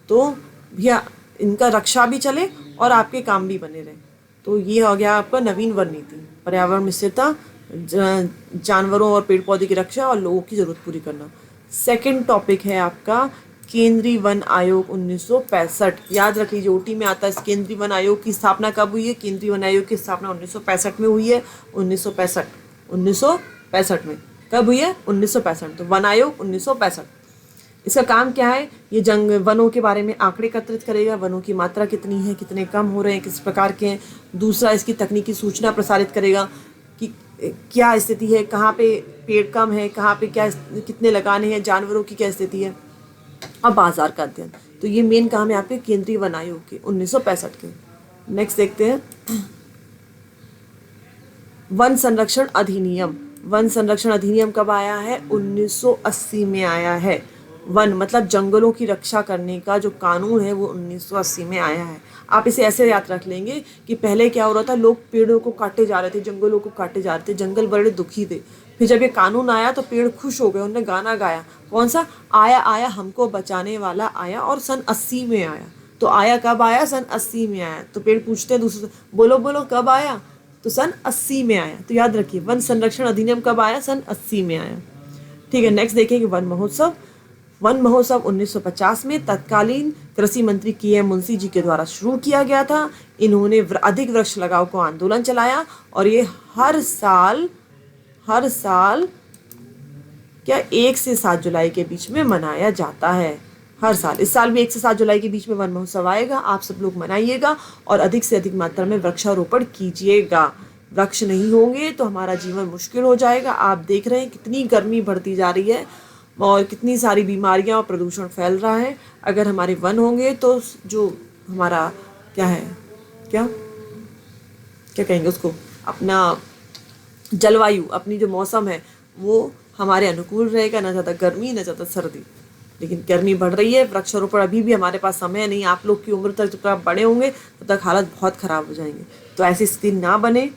तो भैया इनका रक्षा भी चले और आपके काम भी बने रहे। तो ये हो गया आपका नवीन वन नीति, पर्यावरण में स्थिरता, जानवरों और पेड़ पौधे की रक्षा और लोगों की ज़रूरत पूरी करना। सेकंड टॉपिक है आपका केंद्रीय वन आयोग 1965। याद रख लीजिए, ओटी में आता है। केंद्रीय वन आयोग की स्थापना कब हुई है? केंद्रीय वन आयोग की स्थापना 1965 में हुई है। 1965 में कब हुई है? 1965। तो वन आयोग 1965। इसका काम क्या है? ये वनों के बारे में आंकड़े एकत्रित करेगा, वनों की मात्रा कितनी है, कितने कम हो रहे हैं, किस प्रकार के हैं। दूसरा, इसकी तकनीकी सूचना प्रसारित करेगा कि क्या स्थिति है, कहाँ पे पेड़ कम है, कहाँ पे क्या कितने लगाने हैं, जानवरों की क्या स्थिति है, और बाजार का अध्ययन। तो ये मेन काम है आपके केंद्रीय वन आयोग के 1965 के। नेक्स्ट देखते हैं वन संरक्षण अधिनियम। वन संरक्षण अधिनियम कब आया है? 1980 में आया है। वन मतलब जंगलों की रक्षा करने का जो कानून है वो 1980 में आया है। आप इसे ऐसे याद रख लेंगे कि पहले क्या हो रहा था, लोग पेड़ों को काटे जा रहे थे, जंगलों को काटे जा रहे थे, जंगल बड़े दुखी थे। फिर जब ये कानून आया तो पेड़ खुश हो गए, उन्होंने गाना गाया। कौन सा? आया आया हमको बचाने वाला आया, और सन 80 में आया। तो आया कब आया? सन 80 में आया। तो पेड़ पूछते हैं दूसरे से, बोलो बोलो कब आया? तो सन 80 में आया। तो याद रखिए, वन संरक्षण अधिनियम कब आया? सन 80 में आया। ठीक है, नेक्स्ट देखेंगे वन महोत्सव। वन महोत्सव 1950 में तत्कालीन कृषि मंत्री के.एम. मुंशी जी के द्वारा शुरू किया गया था। इन्होंने अधिक वृक्ष लगाओ को आंदोलन चलाया, और ये हर साल क्या 1 से 7 जुलाई के बीच में मनाया जाता है। हर साल, इस साल भी 1 से 7 जुलाई के बीच में वन महोत्सव आएगा। आप सब लोग मनाइएगा और अधिक से अधिक मात्रा में वृक्षारोपण कीजिएगा। वृक्ष नहीं होंगे तो हमारा जीवन मुश्किल हो जाएगा। आप देख रहे हैं कितनी गर्मी बढ़ती जा रही है और कितनी सारी बीमारियां और प्रदूषण फैल रहा है। अगर हमारे वन होंगे तो जो हमारा क्या है, क्या कहेंगे उसको, अपना जलवायु, अपनी जो मौसम है वो हमारे अनुकूल रहेगा, ना ज़्यादा गर्मी ना ज़्यादा सर्दी। लेकिन गर्मी बढ़ रही है, वृक्षारोपण अभी भी हमारे पास समय नहीं। आप लोग की उम्र तक जब आप बड़े होंगे तब तक हालत बहुत ख़राब हो जाएंगे। तो ऐसी स्थिति ना बने,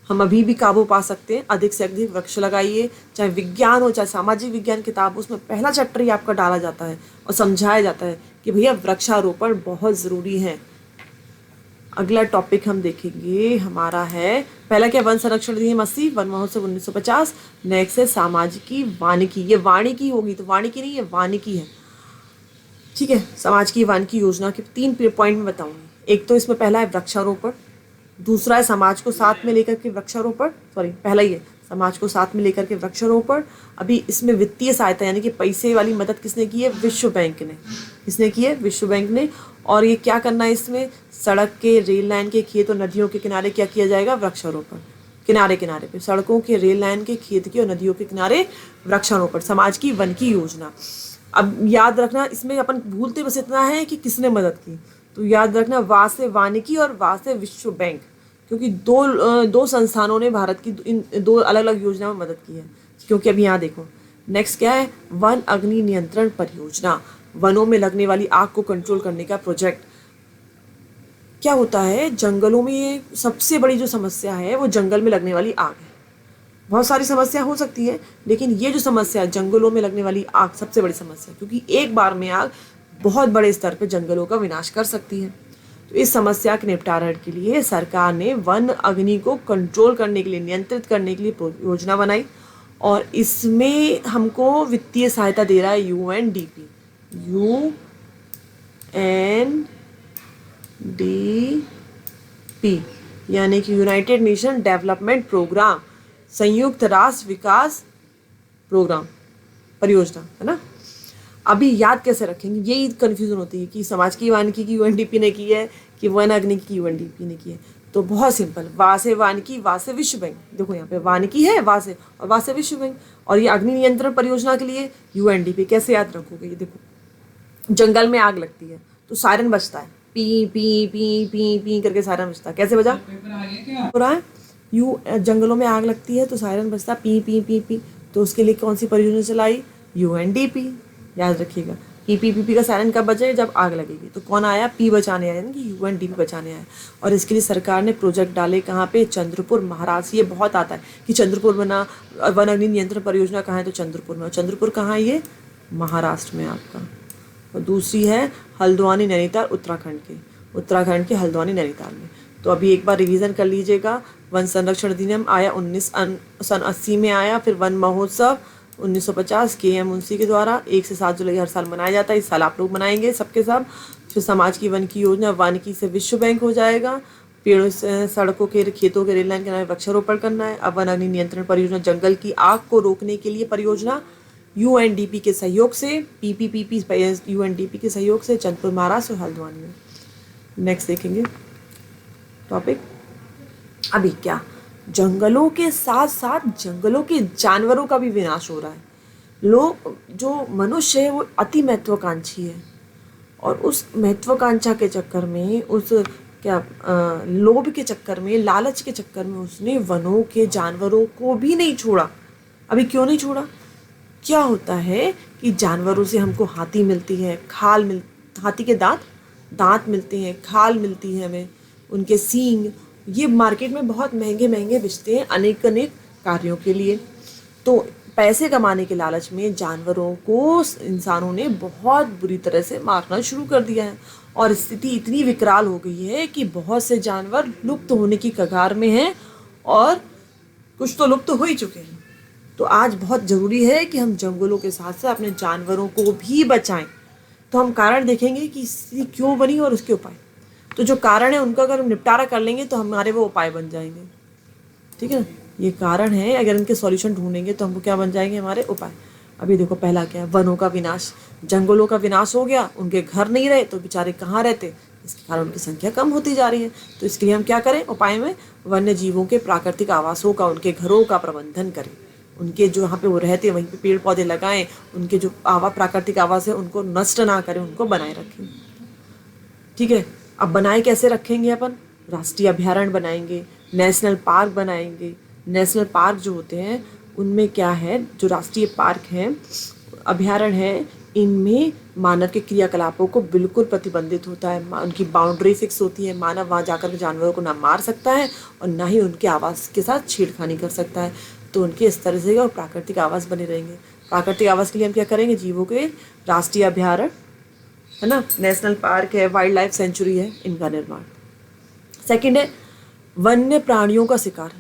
हम अभी भी काबू पा सकते हैं। अधिक से अधिक वृक्ष लगाइए, चाहे विज्ञान हो चाहे सामाजिक विज्ञान किताब, उसमें पहला चैप्टर ही आपका डाला जाता है और समझाया जाता है कि भैया वृक्षारोपण बहुत ज़रूरी है। अगला टॉपिक हम देखेंगे हमारा है, पहला क्या? वन संरक्षण अधिनियम 80, वन महोत्सव 1950। नेक्स्ट है सामाजिकी वानिकी। ये वानिकी होगी, तो वानिकी नहीं, ये वानिकी है। ठीक है, समाज की वानिकी योजना के 3 पॉइंट में बताऊंगी। एक तो इसमें पहला है वृक्षारोपण, दूसरा है समाज को साथ में लेकर के वृक्षारोपण, पहला ही है समाज को साथ में लेकर के वृक्षारोपण। अभी इसमें वित्तीय सहायता यानी कि पैसे वाली मदद किसने की है? विश्व बैंक ने। किसने की है? विश्व बैंक ने। और ये क्या करना है इसमें? सड़क के, रेल लाइन के, खेत और नदियों के किनारे क्या किया जाएगा? वृक्षारोपण। किनारे किनारे पे, सड़कों के, रेल लाइन के, खेत के और नदियों के किनारे वृक्षारोपण, समाज की वन की योजना। अब याद रखना, इसमें अपन भूलते बस इतना है कि किसने मदद की। तो याद रखना, वा से वानिकी और वा से विश्व बैंक, क्योंकि दो संस्थानों ने भारत की इन 2 अलग अलग योजनाओं में मदद की है। क्योंकि अभी यहाँ देखो, नेक्स्ट क्या है? वन अग्नि नियंत्रण परियोजना, वनों में लगने वाली आग को कंट्रोल करने का प्रोजेक्ट। क्या होता है, जंगलों में ये सबसे बड़ी जो समस्या है वो जंगल में लगने वाली आग है। बहुत सारी समस्या हो सकती है, लेकिन ये जो समस्या है जंगलों में लगने वाली आग सबसे बड़ी समस्या है, क्योंकि एक बार में आग बहुत बड़े स्तर पर जंगलों का विनाश कर सकती है। तो इस समस्या के निपटारे के लिए सरकार ने वन अग्नि को कंट्रोल करने के लिए, नियंत्रित करने के लिए योजना बनाई, और इसमें हमको वित्तीय सहायता दे रहा है UNDP, यानी कि यूनाइटेड नेशन डेवलपमेंट प्रोग्राम, संयुक्त राष्ट्र विकास प्रोग्राम, परियोजना, है ना। अभी याद कैसे रखेंगे, यही कन्फ्यूज़न होती है कि समाज की वानिकी की यूएनडीपी ने की है कि वन अग्नि की यूएनडीपी ने की है। तो बहुत सिंपल, वा से वानिकी, वा से विश्व बैंक। देखो यहाँ पे वानिकी है, वा से, और वा से विश्व बैंक। और ये अग्नि नियंत्रण परियोजना के लिए यूएनडीपी कैसे याद रखोगे, ये देखो जंगल में आग लगती है तो सायरन बजता है, P P P P P करके सायरन बजता है। कैसे बजा हो रहा है, यू जंगलों में आग लगती है तो सायरन बजता, पी पी पी पी। तो उसके लिए कौन सी परियोजना चलाई, यूएनडीपी। याद रखिएगा, पी का सायरन कब बजे, जब आग लगेगी। तो कौन आया, पी बचाने आया, यानी कि यूएनडीपी बचाने आया। और इसके लिए सरकार ने प्रोजेक्ट डाले कहाँ पे, चंद्रपुर महाराष्ट्र। ये बहुत आता है कि चंद्रपुर बना वन अग्नि नियंत्रण परियोजना कहाँ है, तो चंद्रपुर में। और चंद्रपुर कहाँ है, ये महाराष्ट्र में आपका। और दूसरी है हल्द्वानी नैनीताल, उत्तराखंड के हल्द्वानी नैनीताल में। तो अभी एक बार रिवीजन कर लीजिएगा। वन संरक्षण अधिनियम आया सन 80 में आया। फिर वन महोत्सव 1950 के मुंशी के द्वारा 1 से 7 जुलाई हर साल मनाया जाता है। इस साल आप लोग मनाएंगे सबके सब। फिर समाज की वन की योजना, वानिकी से विश्व बैंक हो जाएगा। पेड़ों से, सड़कों के, खेतों के, रेल लाइन के किनारे वृक्षारोपण करना है। अब वन अग्नि नियंत्रण परियोजना, जंगल की आग को रोकने के लिए परियोजना यूएनडीपी के सहयोग से, पीपीपीपी यूएनडीपी के सहयोग से चंद्रपुर महाराष्ट्र और हल्द्वानी में। नेक्स्ट देखेंगे टॉपिक। अभी क्या, जंगलों के साथ साथ जंगलों के जानवरों का भी विनाश हो रहा है। लोग, जो मनुष्य है वो अति महत्वाकांक्षी है, और उस महत्वाकांक्षा के चक्कर में, उस लोभ के चक्कर में, लालच के चक्कर में उसने वनों के जानवरों को भी नहीं छोड़ा। अभी क्यों नहीं छोड़ा, क्या होता है कि जानवरों से हमको हाथी मिलती है, हाथी के दांत मिलते हैं, खाल मिलती है हमें, उनके सींग, ये मार्केट में बहुत महंगे महंगे बिकते हैं अनेक कार्यों के लिए। तो पैसे कमाने के लालच में जानवरों को इंसानों ने बहुत बुरी तरह से मारना शुरू कर दिया है, और स्थिति इतनी विकराल हो गई है कि बहुत से जानवर लुप्त होने की कगार में हैं, और कुछ तो लुप्त हो ही चुके हैं। तो आज बहुत ज़रूरी है कि हम जंगलों के साथ साथ अपने जानवरों को भी बचाएं। तो हम कारण देखेंगे कि स्थिति क्यों बनी और उसके उपाय। तो जो कारण है उनका अगर हम निपटारा कर लेंगे तो हमारे वो उपाय बन जाएंगे, ठीक है ना। ये कारण है, अगर इनके सॉल्यूशन ढूंढेंगे तो हमको क्या बन जाएंगे, हमारे उपाय। अभी देखो पहला क्या है, वनों का विनाश, जंगलों का विनाश हो गया, उनके घर नहीं रहे तो बेचारे कहाँ रहते, इसके कारण उनकी संख्या कम होती जा रही है। तो इसके लिए हम क्या करें, उपाय में वन्य जीवों के प्राकृतिक आवासों का, उनके घरों का प्रबंधन करें। उनके जो वहाँ पे वो रहते हैं वहीं पे पेड़ पौधे लगाएं, उनके जो प्राकृतिक आवास है उनको नष्ट ना करें, उनको बनाए रखें, ठीक है। अब बनाए कैसे रखेंगे अपन, राष्ट्रीय अभयारण्य बनाएंगे, नेशनल पार्क बनाएंगे। नेशनल पार्क जो होते हैं उनमें क्या है, जो राष्ट्रीय पार्क हैं, अभयारण्य है, इनमें मानव के क्रियाकलापों को बिल्कुल प्रतिबंधित होता है, उनकी बाउंड्री फिक्स होती है। मानव वहाँ जाकर जानवरों को ना मार सकता है और ना ही उनके आवास के साथ छेड़खानी कर सकता है। तो उनके इस तरह से प्राकृतिक आवास बने रहेंगे। प्राकृतिक आवास के लिए हम क्या करेंगे, जीवों के राष्ट्रीय अभयारण्य है ना, नेशनल पार्क है, वाइल्ड लाइफ सेंचुरी है, इनका निर्माण। सेकंड है वन्य प्राणियों का शिकार।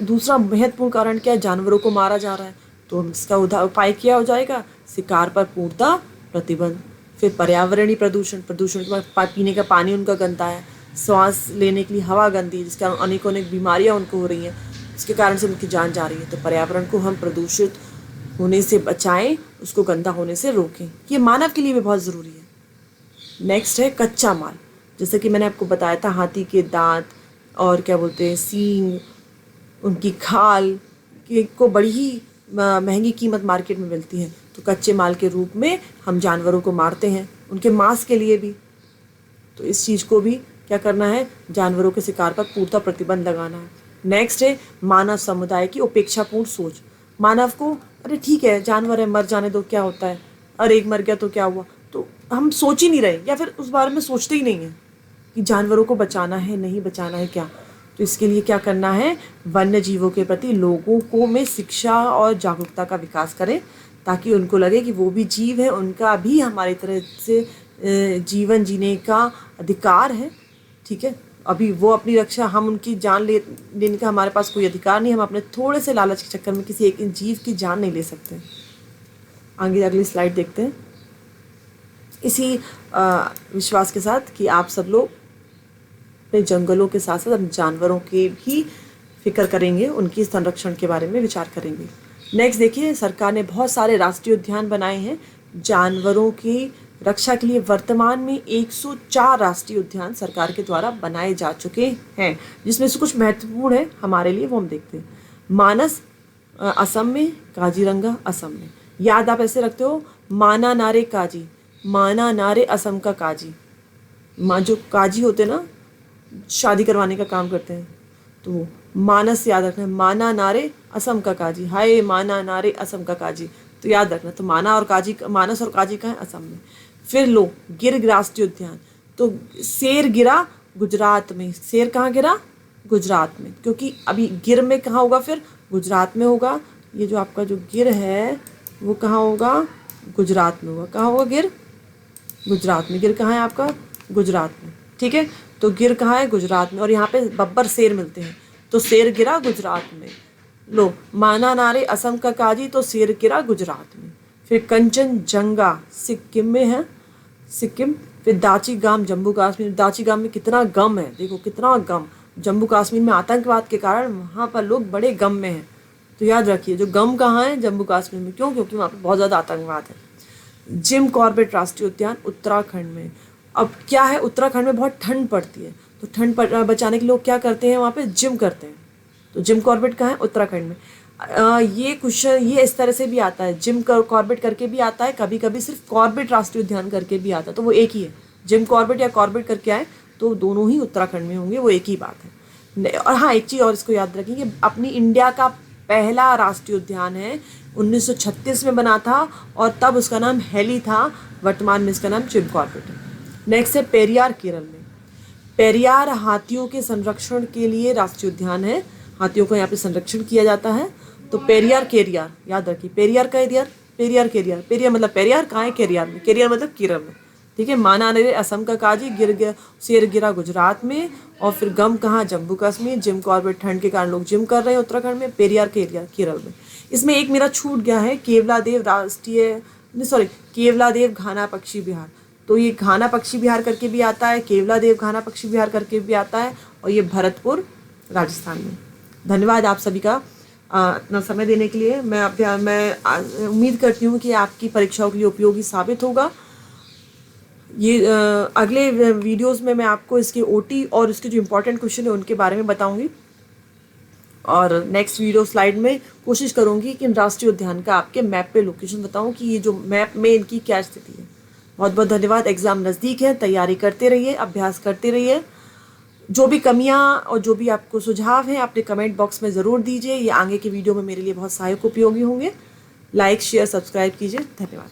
दूसरा महत्वपूर्ण कारण क्या है, जानवरों को मारा जा रहा है, तो इसका उपाय क्या हो जाएगा, शिकार पर पूर्णतः प्रतिबंध। फिर पर्यावरणीय प्रदूषण के बाद पीने का पानी उनका गंदा है, सांस लेने के लिए हवा गंदी, जिसके कारण अनेक बीमारियां उनको हो रही हैं, इसके कारण से उनकी जान जा रही है। तो पर्यावरण को हम प्रदूषित होने से बचाएं, उसको गंदा होने से रोकें, ये मानव के लिए भी बहुत ज़रूरी है। नेक्स्ट है कच्चा माल, जैसे कि मैंने आपको बताया था, हाथी के दांत और क्या बोलते हैं सींग, उनकी खाल को बड़ी ही महंगी कीमत मार्केट में मिलती है। तो कच्चे माल के रूप में हम जानवरों को मारते हैं, उनके मांस के लिए भी। तो इस चीज़ को भी क्या करना है, जानवरों के शिकार पर पूर्णतः प्रतिबंध लगाना है। नेक्स्ट है मानव समुदाय की उपेक्षापूर्ण सोच। मानव को अरे ठीक है जानवर है, मर जाने दो, क्या होता है, अरे एक मर गया तो क्या हुआ, तो हम सोच ही नहीं रहे, या फिर उस बारे में सोचते ही नहीं है कि जानवरों को बचाना है, नहीं बचाना है क्या। तो इसके लिए क्या करना है, वन्य जीवों के प्रति लोगों को में शिक्षा और जागरूकता का विकास करें, ताकि उनको लगे कि वो भी जीव है, उनका भी हमारी तरह से जीवन जीने का अधिकार है, ठीक है। अभी वो अपनी रक्षा, हम उनकी जान लेने का हमारे पास कोई अधिकार नहीं, हम अपने थोड़े से लालच के चक्कर में किसी एक जीव की जान नहीं ले सकते। आगे अगली स्लाइड देखते हैं। इसी विश्वास के साथ कि आप सब लोग अपने जंगलों के साथ साथ अपने जानवरों के भी फिक्र करेंगे, उनकी संरक्षण के बारे में विचार करेंगे। नेक्स्ट देखिए, सरकार ने बहुत सारे राष्ट्रीय उद्यान बनाए हैं जानवरों की रक्षा के लिए। वर्तमान में 104 राष्ट्रीय उद्यान सरकार के द्वारा बनाए जा चुके हैं, जिसमें से कुछ महत्वपूर्ण है हमारे लिए, वो हम देखते हैं। मानस असम में, काजीरंगा असम में। याद आप ऐसे रखते हो, माना नारे काजी, माना नारे असम का काजी। जो काजी होते हैं ना, शादी करवाने का काम करते हैं, तो मानस याद रखना है, माना नारे असम का काजी, हाय माना नारे असम का काजी, तो याद रखना। तो माना और काजी, मानस और काजी कहाँ है? असम में। फिर लो, गिर राष्ट्रीय उद्यान, तो शेर गिरा गुजरात में। शेर कहाँ गिरा? गुजरात में, क्योंकि अभी गिर में कहाँ होगा? फिर गुजरात में होगा। ये जो आपका जो गिर है वो कहाँ होगा? गुजरात में होगा। कहाँ होगा गिर? गुजरात में। गिर कहाँ है आपका? गुजरात में, ठीक है। तो गिर कहाँ है? गुजरात में। और यहाँ पे बब्बर शेर मिलते हैं, तो शेर गिरा गुजरात में। लो, माना नारे असम का काजी, तो शेर गिरा गुजरात में। फिर कंचनजंगा सिक्किम में है, सिक्किम। फिर दाची गाम जम्मू कश्मीर। दाची गाम में कितना गम है, देखो कितना गम। जम्मू कश्मीर में आतंकवाद के कारण वहाँ पर लोग बड़े गम में हैं, तो याद रखिए जो गम कहाँ है? जम्मू कश्मीर में। क्यों? क्योंकि वहाँ पर बहुत ज़्यादा आतंकवाद है। जिम कॉर्बेट राष्ट्रीय उद्यान उत्तराखंड में। अब क्या है, उत्तराखंड में बहुत ठंड पड़ती है, तो ठंड बचाने के लोग क्या करते हैं? वहाँ पे जिम करते हैं। तो जिम कॉर्बेट कहाँ है? उत्तराखंड में। ये क्वेश्चन ये इस तरह से भी आता है, जिम कॉर्बेट करके भी आता है, कभी कभी सिर्फ कॉर्बेट राष्ट्रीय उद्यान करके भी आता है, तो वो एक ही है। जिम कॉर्बेट या कॉर्बेट करके आए तो दोनों ही उत्तराखंड में होंगे, वो एक ही बात है। और हाँ, एक चीज़ और इसको याद रखेंगे, अपनी इंडिया का पहला राष्ट्रीय उद्यान है, 1936 में बना था, और तब उसका नाम हेली था। वर्तमान में इसका नाम जिम कॉर्बेट है। नेक्स्ट है पेरियार, केरल में। पेरियार हाथियों के संरक्षण के लिए राष्ट्रीय उद्यान है, हाथियों का यहाँ पे संरक्षण किया जाता है। तो पेरियार केरियार याद रखिए, पेरियार केरियार, पेरियार केरियार। पेरियार मतलब पेरियार कहाँ है? केरियार में। केरियार मतलब केरल में, ठीक है। माना नारे असम का काजी, शेर गिरा गुजरात में। और फिर गम कहाँ? जम्मू कश्मीर। जिम कॉर्बेट ठंड के कारण लोग जिम कर रहे हैं उत्तराखंड में। पेरियार केरियार केरल में। इसमें एक मेरा छूट गया है, केवलादेव केवलादेव घाना पक्षी विहार। तो ये घाना पक्षी विहार करके भी आता है, केवलादेव घाना पक्षी विहार करके भी आता है, और ये भरतपुर राजस्थान में। धन्यवाद आप सभी का इतना समय देने के लिए। मैं उम्मीद करती हूँ कि आपकी परीक्षाओं के लिए उपयोगी साबित होगा। ये अगले वीडियोस में मैं आपको इसके ओटी और इसके जो इम्पोर्टेंट क्वेश्चन है उनके बारे में बताऊंगी, और नेक्स्ट वीडियो स्लाइड में कोशिश करूंगी कि इन राष्ट्रीय उद्यान का आपके मैप पे लोकेशन बताऊं कि ये जो मैप में इनकी क्या स्थिति है। बहुत बहुत धन्यवाद। एग्ज़ाम नज़दीक है, तैयारी करते रहिए, अभ्यास करते रहिए। जो भी कमियां और जो भी आपको सुझाव हैं अपने कमेंट बॉक्स में ज़रूर दीजिए, ये आगे के वीडियो में मेरे लिए बहुत सहायक उपयोगी होंगे। लाइक शेयर सब्सक्राइब कीजिए। धन्यवाद।